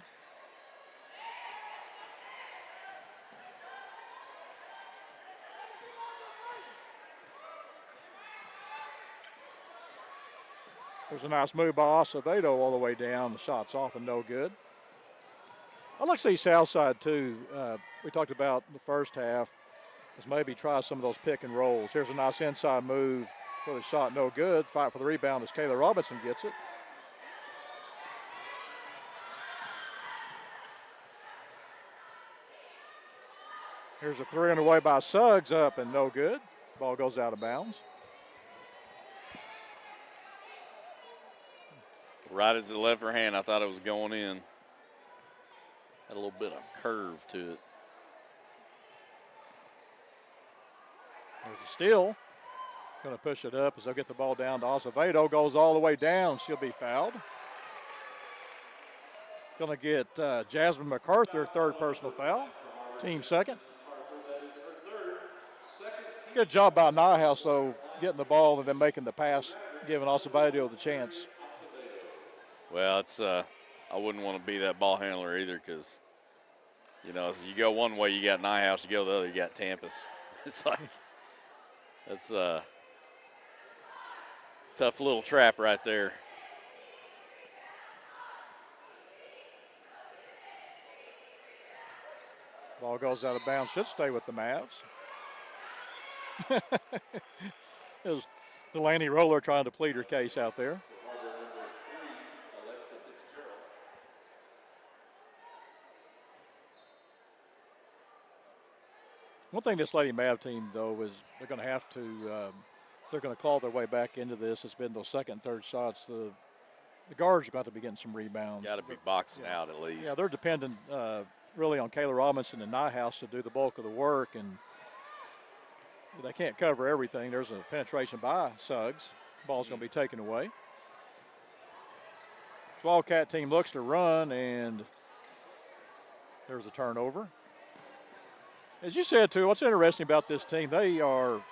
There's a nice move by Acevedo all the way down. The shot's off and no good. I'd like to see Southside, too. We talked about the first half, is maybe try some of those pick and rolls. Here's a nice inside move for the shot, no good. Fight for the rebound as Kayla Robinson gets it. Here's a three underway by Suggs, up and no good. Ball goes out of bounds. Right as it left her hand, I thought it was going in. Had a little bit of curve to it. There's a steal. Going to push it up as they'll get the ball down to Acevedo. Goes all the way down. She'll be fouled. Going to get Jasmine MacArthur, third personal foul. Team second. Good job by Nyhouse, though, getting the ball and then making the pass, giving Acevedo the chance. Well, it's I wouldn't want to be that ball handler either because, you know, as you go one way, you got Nyhouse. You go the other, you got Tampus. It's like, that's a tough little trap right there. Ball goes out of bounds. Should stay with the Mavs. It was Delaney Roller trying to plead her case out there. One thing this Lady Mav team, though, is they're going to have to, they're going to claw their way back into this. It's been those second and third shots. The guards are going to be getting some rebounds. Got to be boxing out at least. Yeah, they're dependent really on Kayla Robinson and Nyhouse to do the bulk of the work, and they can't cover everything. There's a penetration by Suggs. Ball's going to be taken away. The Wildcat team looks to run, and there's a turnover. As you said, too, what's interesting about this team, they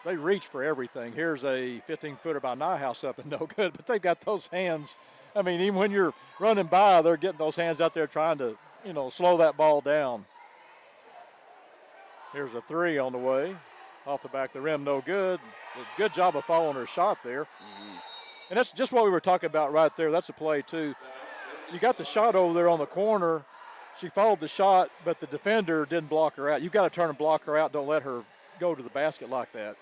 reach for everything. Here's a 15-footer by Nyhouse up and no good, but they've got those hands. I mean, even when you're running by, they're getting those hands out there trying to, you know, slow that ball down. Here's a three on the way. Off the back of the rim, no good. Good job of following her shot there. And that's just what we were talking about right there. That's a play, too. You got the shot over there on the corner. She followed the shot, but the defender didn't block her out. You've got to turn and block her out. Don't let her go to the basket like that.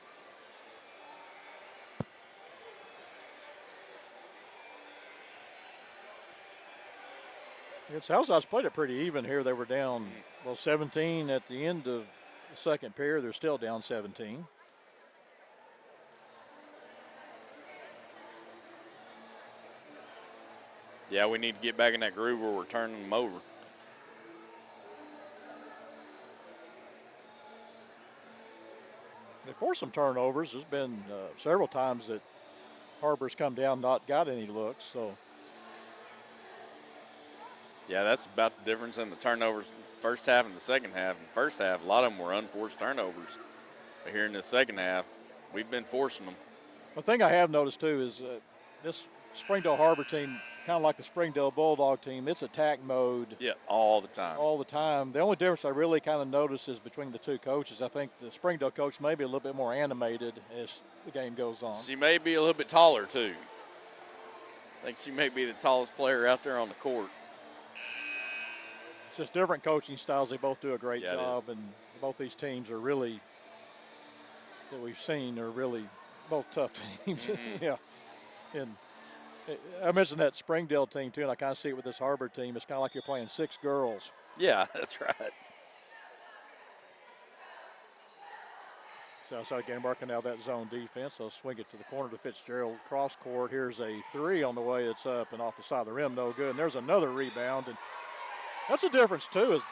Southside's played it pretty even here. They were down, 17 at the end of the second period. They're still down 17. Yeah, we need to get back in that groove where we're turning them over. They forced some turnovers. There's been several times that Har-Ber's come down, not got any looks. So Yeah, that's about the difference in the turnovers first half and the second half. In the first half, a lot of them were unforced turnovers. But here in the second half, we've been forcing them. one thing I have noticed too is this Springdale Har-Ber team, kind of like the Springdale Bulldog team, it's attack mode Yeah, all the time. all the time. The only difference I really kind of notice is between the two coaches. I think the Springdale coach may be a little bit more animated as the game goes on. She may be a little bit taller, too. I think she may be the tallest player out there on the court. It's just different coaching styles. They both do a great Yeah, it job, is. and both these teams are really, that we've seen, are really both tough teams. Mm-hmm. Yeah. And I mentioned that Springdale team, too, and I kind of see it with this Har-Ber team. It's kind of like you're playing 6 girls. Yeah, that's right. Southside game working now that zone defense. They'll swing it to the corner to Fitzgerald. Cross court. Here's a 3 on the way. It's up and off the side of the rim. No good. And there's another rebound. And that's the difference, too, is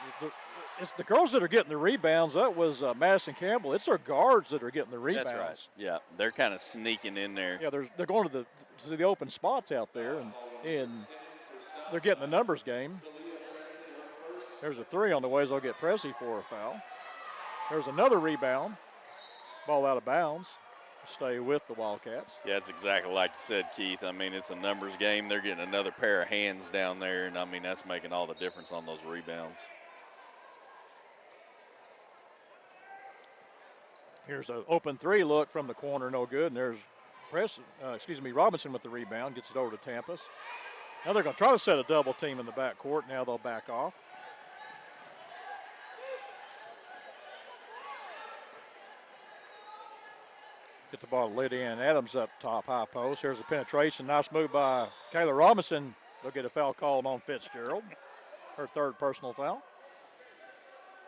it's the girls that are getting the rebounds. That was Madison Campbell. It's their guards that are getting the rebounds. That's right. Yeah, they're kind of sneaking in there. Yeah, they're going to the open spots out there, and they're getting the numbers game. There's a 3 on the way, as they'll get Pressey for a foul. There's another rebound. Ball out of bounds. Stay with the Wildcats. Yeah, it's exactly like you said, Keith. I mean, it's a numbers game. They're getting another pair of hands down there, and, I mean, that's making all the difference on those rebounds. Here's the open 3 look from the corner, no good. And there's Robinson with the rebound, gets it over to Tampus. Now they're going to try to set a double team in the backcourt. Now they'll back off. Get the ball to Lydia Ann Adams up top, high post. Here's a penetration. Nice move by Kayla Robinson. They'll get a foul called on Fitzgerald. Her 3rd personal foul.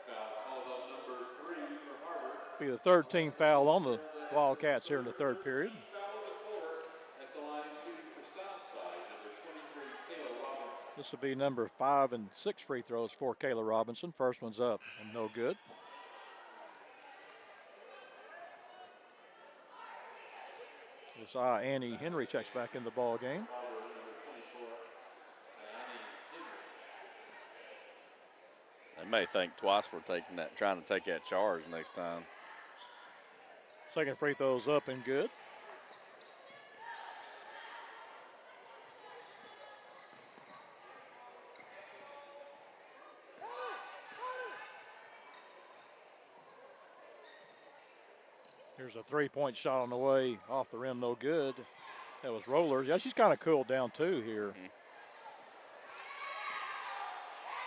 Foul called on number 3 for Har-Ber. Be the 3rd team foul on the Wildcats here in the 3rd period. Foul on the court at the line shooting for Southside, number 23, Kayla Robinson. This will be number 5 and 6 free throws for Kayla Robinson. First one's up and no good. This Annie Henry checks back in the ball game. They may think twice for trying to take that charge next time. Second free throw's up and good. Here's a 3-point shot on the way, off the rim, no good. That was Rollers. Yeah, she's kind of cooled down too here.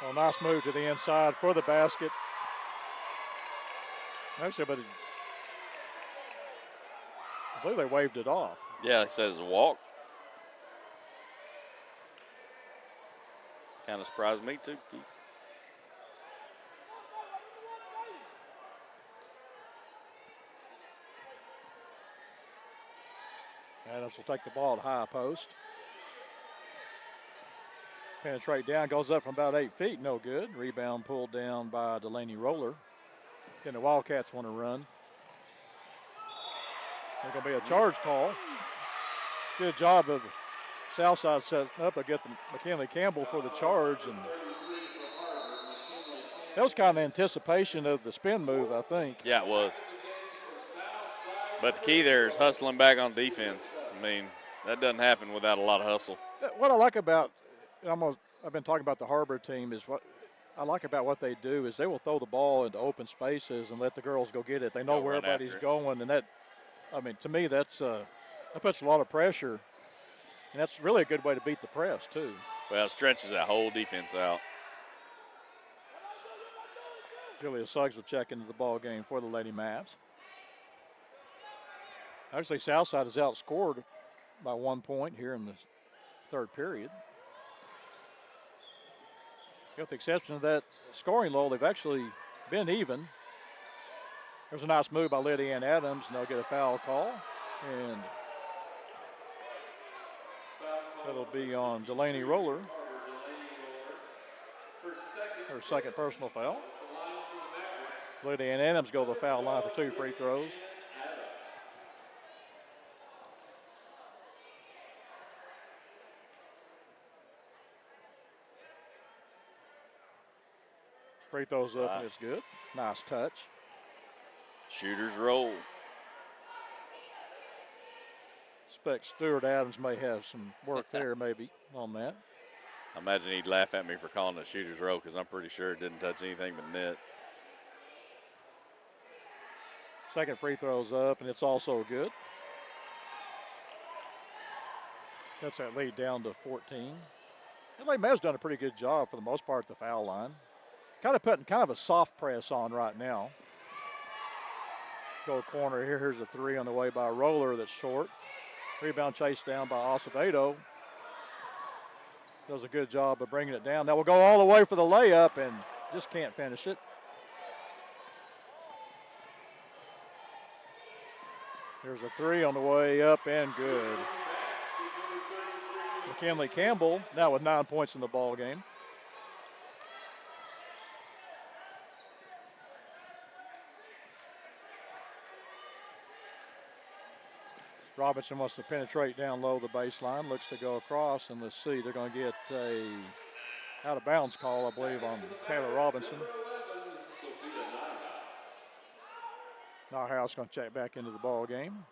Well, nice move to the inside for the basket. Actually, but I believe they waved it off. Yeah, it says a walk. Kind of surprised me too, Keith. Adams will take the ball at high post. Penetrate down, goes up from about 8 feet, no good. Rebound pulled down by Delaney Roller. Then the Wildcats want to run. There's going to be a charge call. Good job of Southside setting up. They'll get the McKinley Campbell for the charge. And that was kind of anticipation of the spin move, I think. Yeah, it was. But the key there is hustling back on defense. I mean, that doesn't happen without a lot of hustle. What I like about, I've been talking about the Har-Ber team, is what I like about what they do is they will throw the ball into open spaces and let the girls go get it. They know where everybody's going, and that, I mean, to me, that puts a lot of pressure, and that's really a good way to beat the press too. Well, it stretches that whole defense out. Julia Suggs will check into the ball game for the Lady Mavs. Actually, Southside has outscored by 1 point here in the 3rd period. With the exception of that scoring lull, they've actually been even. There's a nice move by Lydia Ann Adams, and they'll get a foul call. And that'll be on Delaney Roller. Her 2nd personal foul. Lydia Ann Adams go to the foul line for 2 free throws. Free throws up and it's good. Nice touch. Shooters roll. Expect Stuart Adams may have some work there maybe on that. I imagine he'd laugh at me for calling it shooter's roll because I'm pretty sure it didn't touch anything but net. Second free throw's up, and it's also good. Cuts that lead down to 14. LA Mav's done a pretty good job for the most part at the foul line. Kind of putting kind of a soft press on right now. Go corner here. Here's a three on the way by Roller that's short. Rebound chased down by Acevedo. Does a good job of bringing it down. That will go all the way for the layup and just can't finish it. There's a three on the way up and good. McKinley Campbell now with 9 points in the ball game. Robinson wants to penetrate down low the baseline, looks to go across, and let's see, they're going to get a out of bounds call, I believe, on Taylor Robinson. Nowhouse going to check back into the ball game.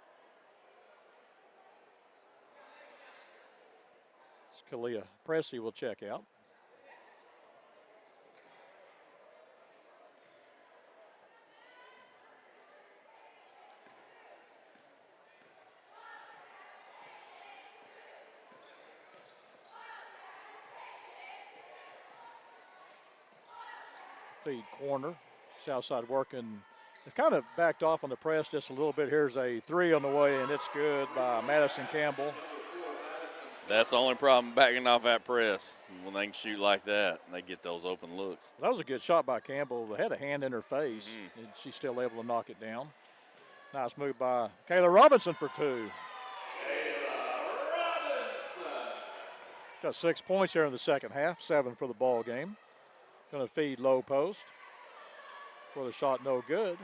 Kalia Pressey will check out. Feed corner. Southside working. They've kind of backed off on the press just a little bit. Here's a three on the way, and it's good by Madison Campbell. That's the only problem backing off that press. When they can shoot like that, they get those open looks. That was a good shot by Campbell. They had a hand in her face, and she's still able to knock it down. Nice move by Kayla Robinson for two. Got 6 points here in the second half, 7 for the ball game. Going to feed low post. For the shot, no good.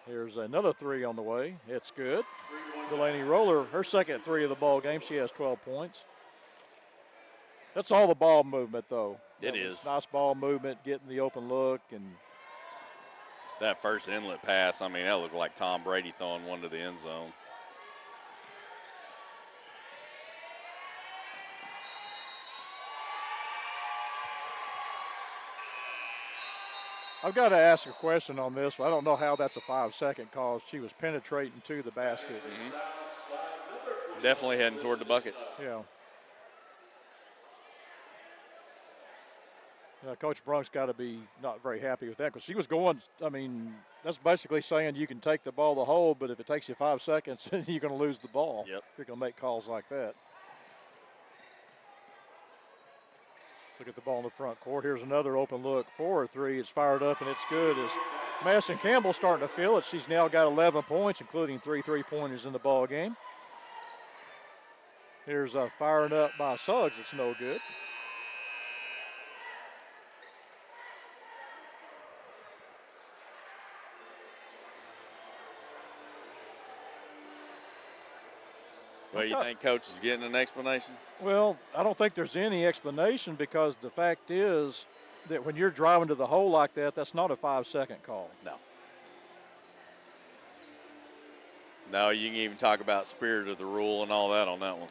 Here's another three on the way. It's good. Delaney Roller, her second three of the ball game. She has 12 points. That's all the ball movement, though. It is. Nice ball movement, getting the open look. And that first inlet pass, I mean, that looked like Tom Brady throwing one to the end zone. I've got to ask a question on this. I don't know how that's a 5-second call. She was penetrating to the basket. Definitely heading toward the bucket. Yeah. Coach Brunk's got to be not very happy with that because she was going, I mean, that's basically saying you can take the ball to hold, but if it takes you 5 seconds, you're going to lose the ball. Yep. If you're going to make calls like that. Look at the ball in the front court. Here's another open look for a three. It's fired up and it's good. As Madison Campbell starting to feel it. She's now got 11 points, including 3 3-pointers in the ball game. Here's a firing up by Suggs. It's no good. Well, you think Coach is getting an explanation? Well, I don't think there's any explanation because the fact is that when you're driving to the hole like that, that's not a 5-second call. No. No, you can even talk about spirit of the rule and all that on that one.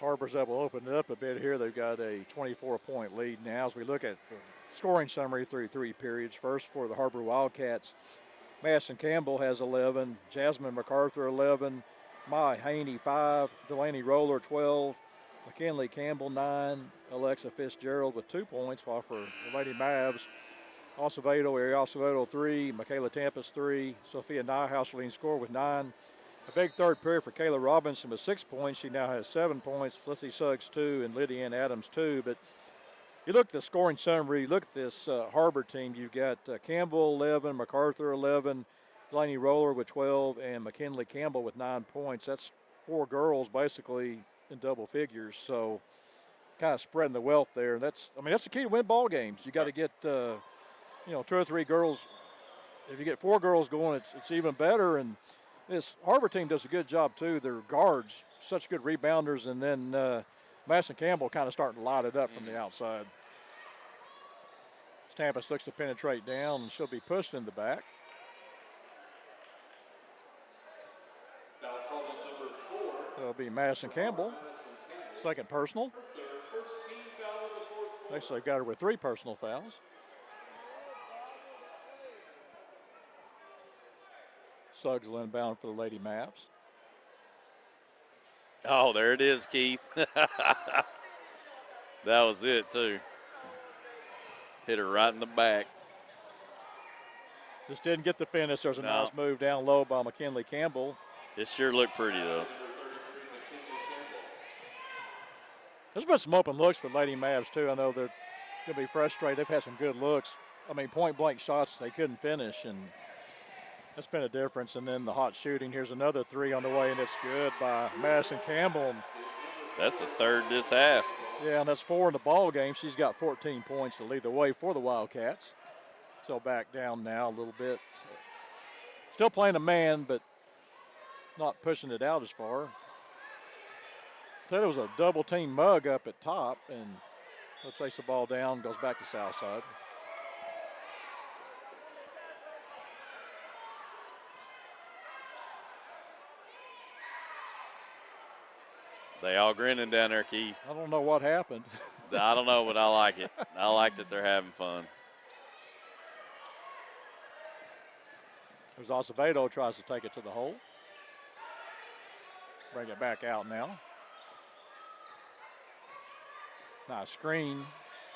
Har-Ber's able to open it up a bit here. They've got a 24-point lead now as we look at the scoring summary through 3 periods. First for the Har-Ber Wildcats, Madison Campbell has 11, Jasmine MacArthur 11, Mai Haney 5, Delaney Roller 12, McKinley Campbell 9, Alexa Fitzgerald with 2 points, while for the Lady Mavs, Acevedo 3, Michaela Tempest 3, Sophia Nyhouse leading score with 9. A big third period for Kayla Robinson with 6 points. She now has 7 points. Felicity Suggs 2 and Lydia Ann Adams 2. But you look at the scoring summary, look at this Har-Ber team. You've got Campbell 11, MacArthur 11, Delaney Roller with 12, and McKinley Campbell with 9 points. That's 4 girls basically in double figures. So kind of spreading the wealth there. And that's the key to win ball games. You got to get 2 or 3 girls if you get 4 girls going, it's even better. And this Har-Ber team does a good job too. Their guards, such good rebounders, and then Madison Campbell kind of starting to light it up from the outside. Stampus looks to penetrate down, and she'll be pushed in the back. Foul called on number 4. That'll be Madison Campbell. Second personal. First team foul of the fourth quarter. Actually, got her with 3 personal fouls. Suggs will inbound for the Lady Mavs. Oh, there it is, Keith. That was it, too. Hit her right in the back. Just didn't get the finish. There's a nice move down low by McKinley Campbell. It sure looked pretty, though. There's been some open looks for Lady Mavs, too. I know they're going to be frustrated. They've had some good looks. I mean, point-blank shots they couldn't finish, and that's been a difference. And then the hot shooting. Here's another 3 on the way, and it's good by Madison Campbell. That's the third this half. Yeah, and that's 4 in the ball game. She's got 14 points to lead the way for the Wildcats. So back down now a little bit. Still playing a man, but not pushing it out as far. Said it was a double team mug up at top, and they'll chase the ball down, goes back to south side. They all grinning down there, Keith. I don't know what happened. I don't know, but I like it. I like that they're having fun. There's Acevedo, tries to take it to the hole. Bring it back out now. Nice screen.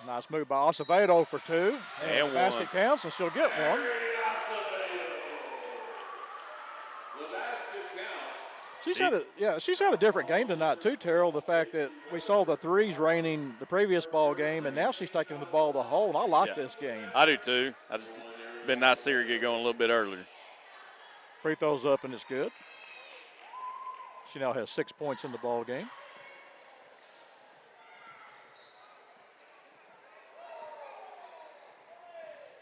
Nice move by Acevedo for 2. And the basket counts, and she'll get one. She's had a different game tonight too, Terrell. The fact that we saw the 3s raining the previous ball game, and now she's taking the ball to the hole. And I like this game. I do too. I just been nice to see her get going a little bit earlier. Free throws up, and it's good. She now has 6 points in the ball game.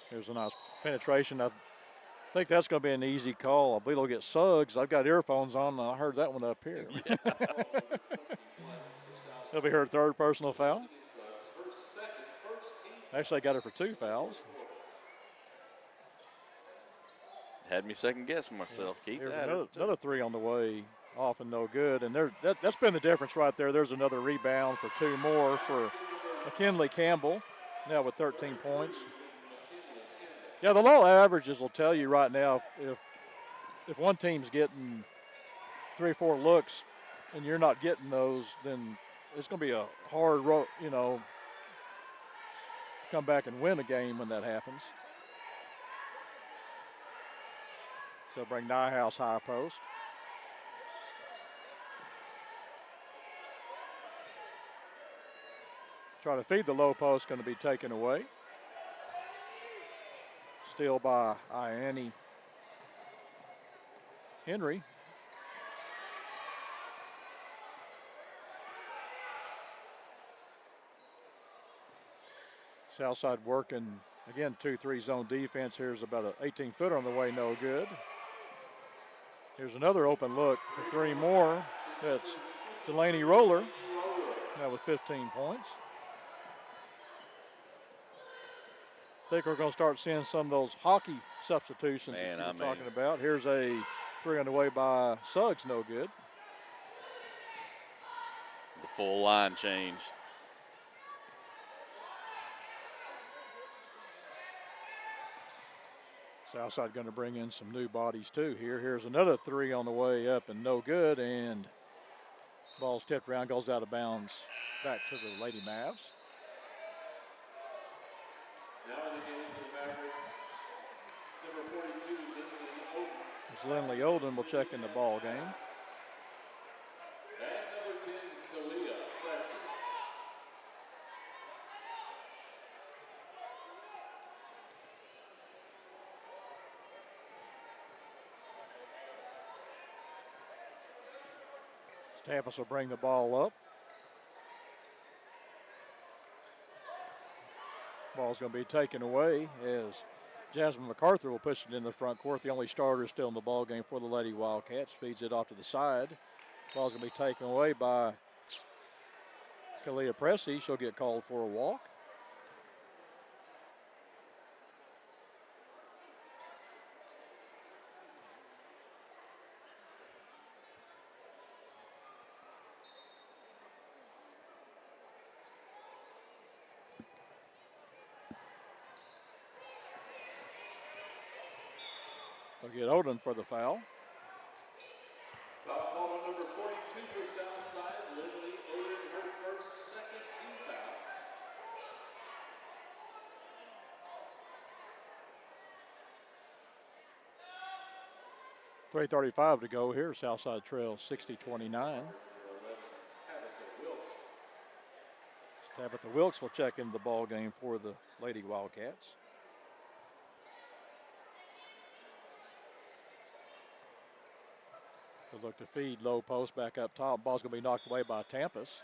Here's a nice penetration. I think that's going to be an easy call. I believe they'll get Suggs. I've got earphones on, and I heard that one up here. Yeah. That'll be her 3rd personal foul. Actually, I got her for 2 fouls. Had me second guessing myself, Keith. Here's another 3 on the way, off and no good. And that's been the difference right there. There's another rebound for 2 more for McKinley Campbell, now with 13 points. Yeah, the low averages will tell you right now if one team's getting 3 or 4 looks and you're not getting those, then it's going to be a hard road, come back and win a game when that happens. So bring Nyhouse high post. Try to feed the low post, going to be taken away. Steal by Ianni Henry. Southside working, again, 2-3 zone defense. Here's about an 18-footer on the way, no good. Here's another open look for 3 more. That's Delaney Roller, now with 15 points. I think we're going to start seeing some of those hockey substitutions that you were talking about. Here's a 3 on the way by Suggs, no good. The full line change. Southside going to bring in some new bodies too here. Here's another 3 on the way up and no good, and ball's tipped around, goes out of bounds back to the Lady Mavs. Now in the game for the Mavericks, number 42, Lindley Olden will check in the ball game. and number 10, Kalia Plessy. Tampus will bring the ball up. Ball's going to be taken away as Jasmine MacArthur will push it in the front court. The only starter still in the ball game for the Lady Wildcats. Feeds it off to the side. Ball's going to be taken away by Kalia Pressey. She'll get called for a walk. They'll get Odin for the foul. Foul call on number 42 for Southside. Lindley Odin, her first, second team foul. .335 to go here. Southside trails 60-29. Tabitha Wilkes will check into the ball game for the Lady Wildcats. They'll look to feed low post back up top. Ball's going to be knocked away by Tampus.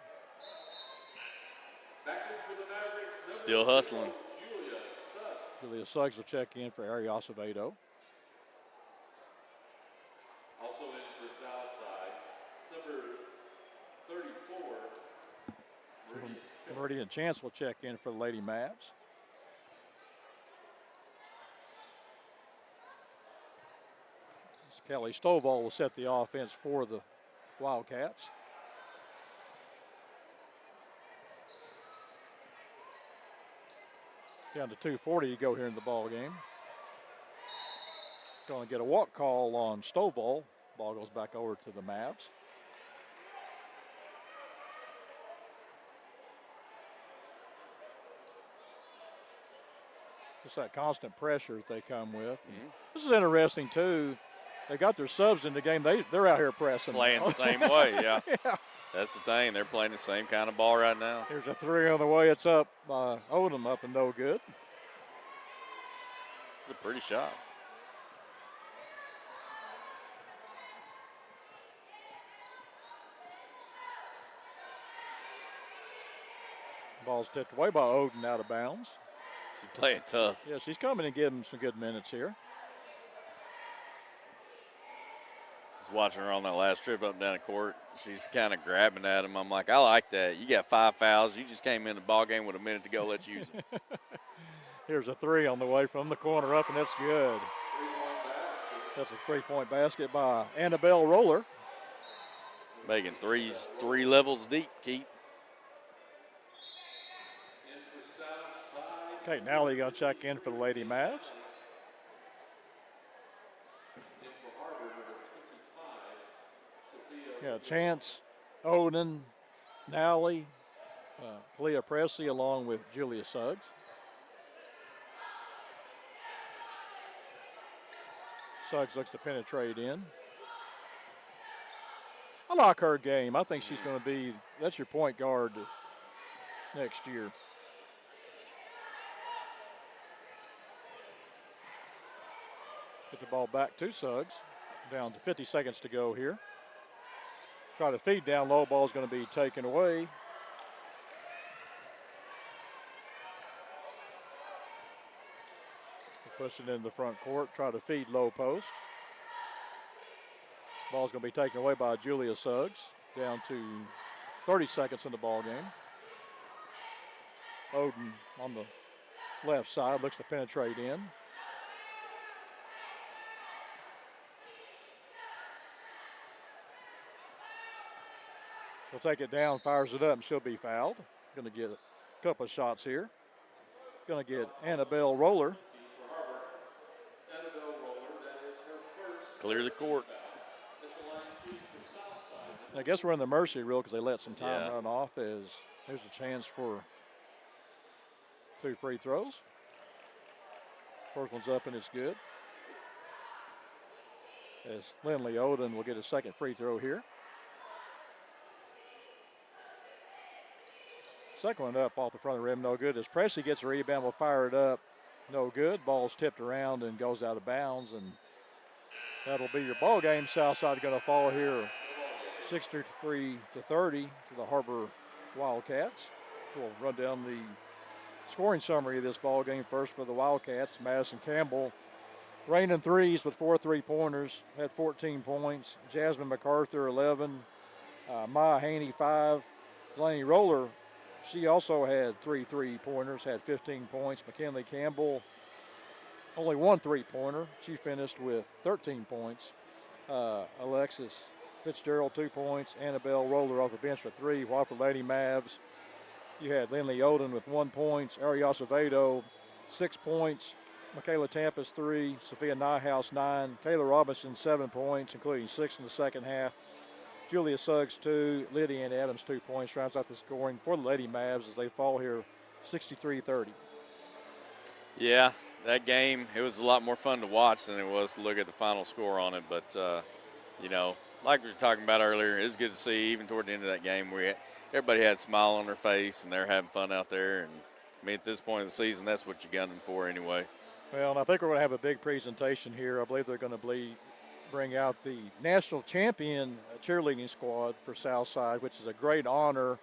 Back in for the Mavericks. Still hustling. Julia Suggs will check in for Ari Acevedo. Also in for Southside, number 34, Meridian Chance will check in for the Lady Mavs. Kelly Stovall will set the offense for the Wildcats. Down to 2:40 to go here in the ball game. Going to get a walk call on Stovall. Ball goes back over to the Mavs. Just that constant pressure that they come with. This is interesting too. They got their subs in the game. They're out here pressing. Playing the same way, yeah. Yeah. That's the thing. They're playing the same kind of ball right now. Here's a three on the way. It's up by Odom, up and no good. It's a pretty shot. Ball's tipped away by Odom out of bounds. She's playing tough. Yeah, she's coming and giving some good minutes here. I was watching her on that last trip up and down the court. She's kind of grabbing at him. I'm like, I like that. You got 5 fouls. You just came in the ball game with a minute to go. Let's use it. Here's a three on the way from the corner up, and that's good. That's a three-point basket by Annabelle Roller. Making threes 3 levels deep, Keith. Okay, now they're going to check in for the Lady Mavs. Yeah, Chance, Odin, Nally, Kalia Pressey, along with Julia Suggs. Suggs looks to penetrate in. I like her game. I think she's going to be, that's your point guard next year. Get the ball back to Suggs. Down to 50 seconds to go here. Try to feed down low. Ball's going to be taken away. Push it into the front court. Try to feed low post. Ball's going to be taken away by Julia Suggs. Down to 30 seconds in the ball game. Odin on the left side looks to penetrate in. She'll take it down, fires it up, and she'll be fouled. Going to get a couple of shots here. Going to get Annabelle Roller. Clear the court. I guess we're in the mercy rule because they let some time run off. As there's a chance for 2 free throws. First one's up and it's good. As Lindley Odin will get a second free throw here. Second one up off the front of the rim, no good. As Pressey gets a rebound, will fire it up, no good. Ball's tipped around and goes out of bounds, and that'll be your ball game. Southside going to fall here 63-30 to the Har-Ber Wildcats. We'll run down the scoring summary of this ball game. First for the Wildcats, Madison Campbell, raining threes with 4 3-pointers, had 14 points. Jasmine MacArthur, 11. Maya Haney, 5. Delaney Roller, she also had 3 3-pointers, had 15 points. McKinley Campbell, only 1 3-pointer. She finished with 13 points. Alexis Fitzgerald, 2 points. Annabelle Roller off the bench with 3. While for Lady Mavs, you had Lindley Oden with 1 point. Arias Avedo, 6 points. Michaela Tampus, 3. Sophia Nyhouse, 9. Kayla Robinson, 7 points, including 6 in the second half. Julia Suggs, 2. Lydia Ann Adams, 2 points. Rounds out the scoring for the Lady Mavs as they fall here 63-30. Yeah, that game, it was a lot more fun to watch than it was to look at the final score on it. But, you know, like we were talking about earlier, it's good to see even toward the end of that game everybody had a smile on their face and they're having fun out there. And, I mean, at this point of the season, that's what you're gunning for anyway. Well, and I think we're going to have a big presentation here. I believe they're going to bring out the national champion cheerleading squad for Southside, which is a great honor,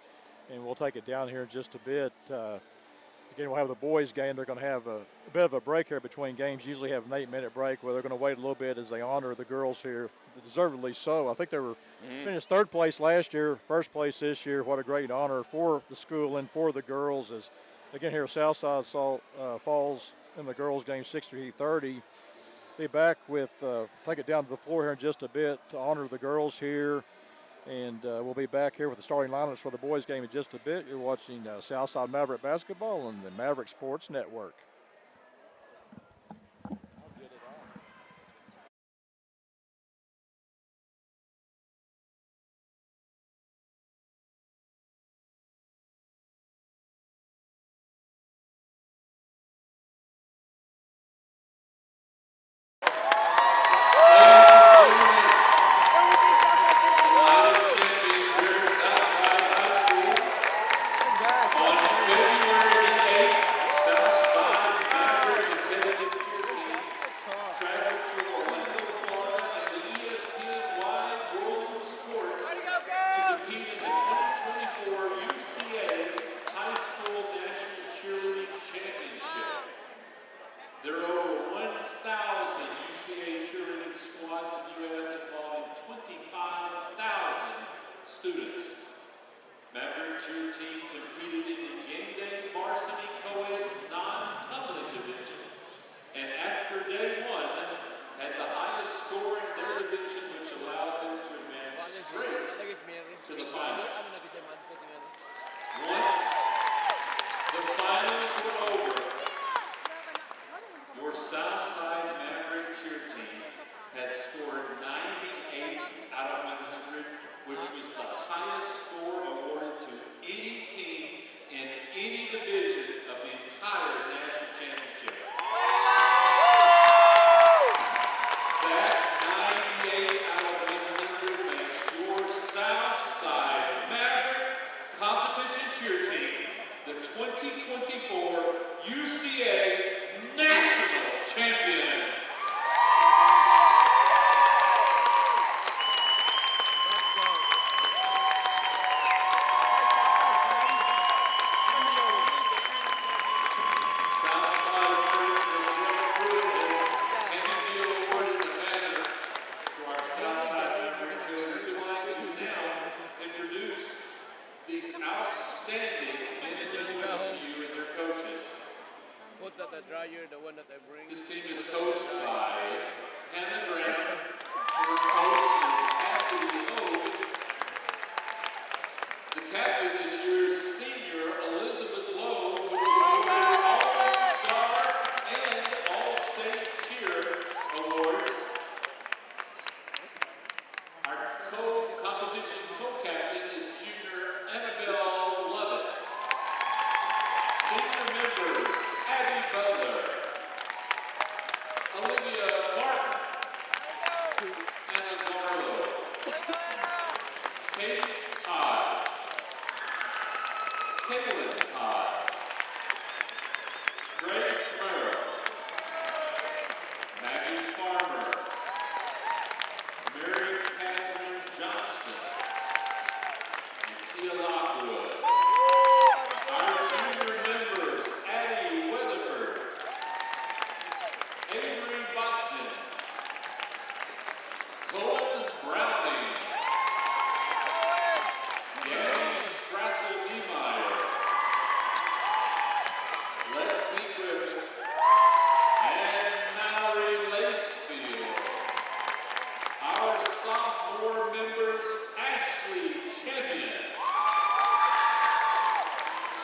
and we'll take it down here in just a bit. Again, we'll have the boys' game. They're going to have a bit of a break here between games. Usually have an 8-minute break where they're going to wait a little bit as they honor the girls here, deservedly so. I think they were finished 3rd place last year, 1st place this year. What a great honor for the school and for the girls. As again here, Southside falls in the girls' game 63-30. Be back with take it down to the floor here in just a bit to honor the girls here, and we'll be back here with the starting lineups for the boys' game in just a bit. You're watching Southside Maverick basketball on the Maverick Sports Network. This team is coached by Hannah Grant. Her coach is Cassidy Ode. The captain this year is senior Elizabeth Lowe, who was awarded All-Star and All-State Cheer Awards. Our competition co-captain is junior Annabelle Lovett. Senior members Abby Butler, Olivia Martin, Anna Garlow, Kate Hodge, Caitlin Hodge, Grace Merrill, Maggie Farmer, Mary Catherine Johnston, and Tia Lockwood. Our junior members,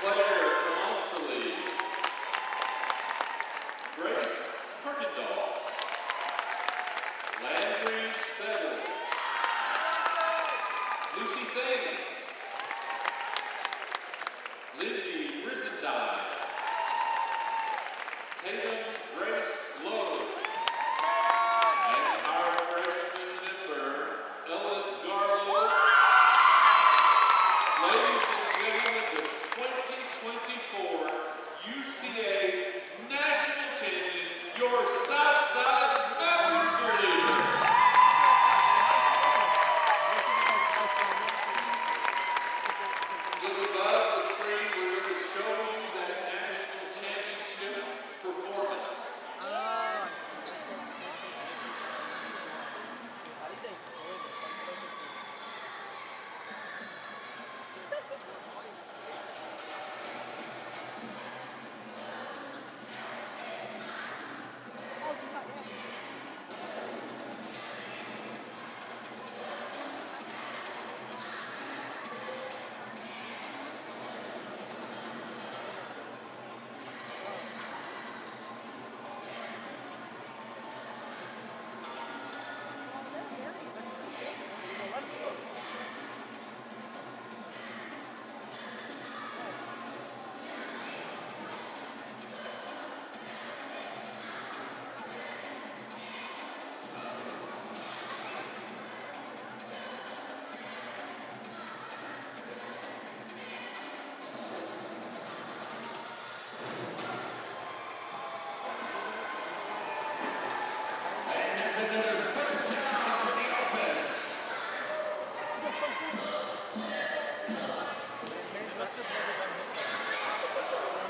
Claire Constantly, Grace Kirkendall, Landry Settle, Lucy Thames, Lindy Risendine, Tatum Grace Lowe, and our freshman member, Ellen Garlow. Ladies and gentlemen, the 2024 UCA National Champion, your Southside Valley cheerleader. Look above the screen, we're going to show you that national championship performance.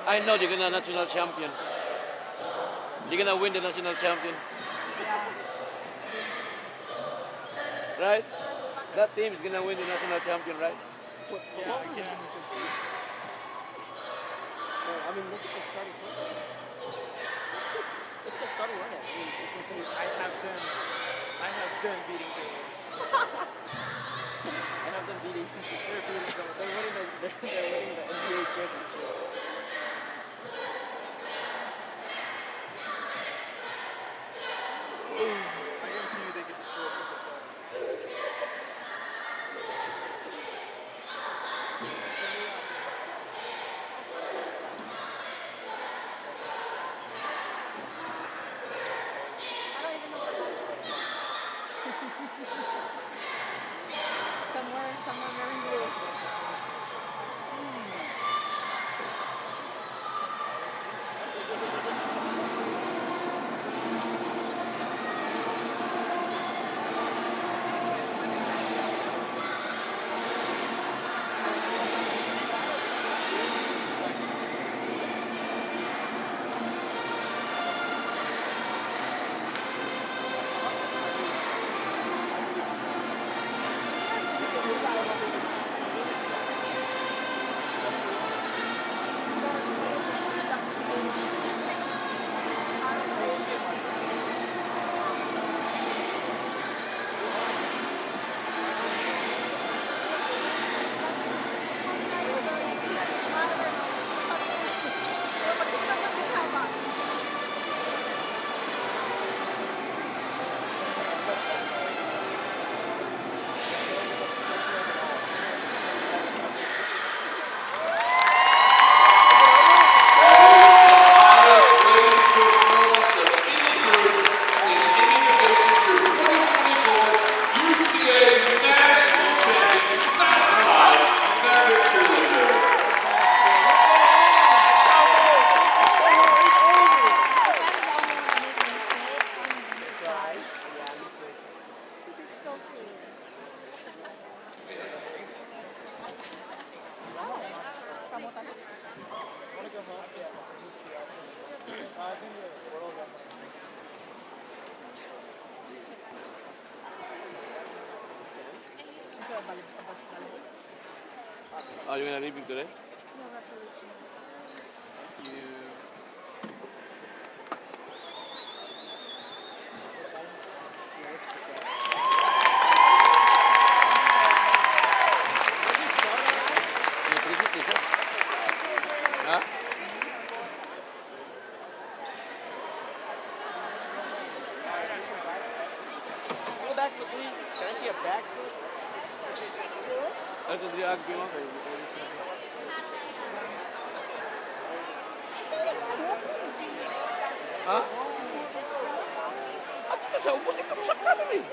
I know you're gonna national champion. You're gonna win the national champion. Right? That team is gonna win the national champion, right? Yeah, I guess. I mean, look at the starting lineup. Look at the starting lineup. I mean, it's insane. I have done beating Baylor. I have them beating. They're beating them. They're winning the NBA championship. I guarantee you they get destroyed with the flash. I don't even know where somewhere very blue. Are you gonna leave today? No, we have to leave tomorrow. Ha? At sa ubos ikaw sa kanan eh.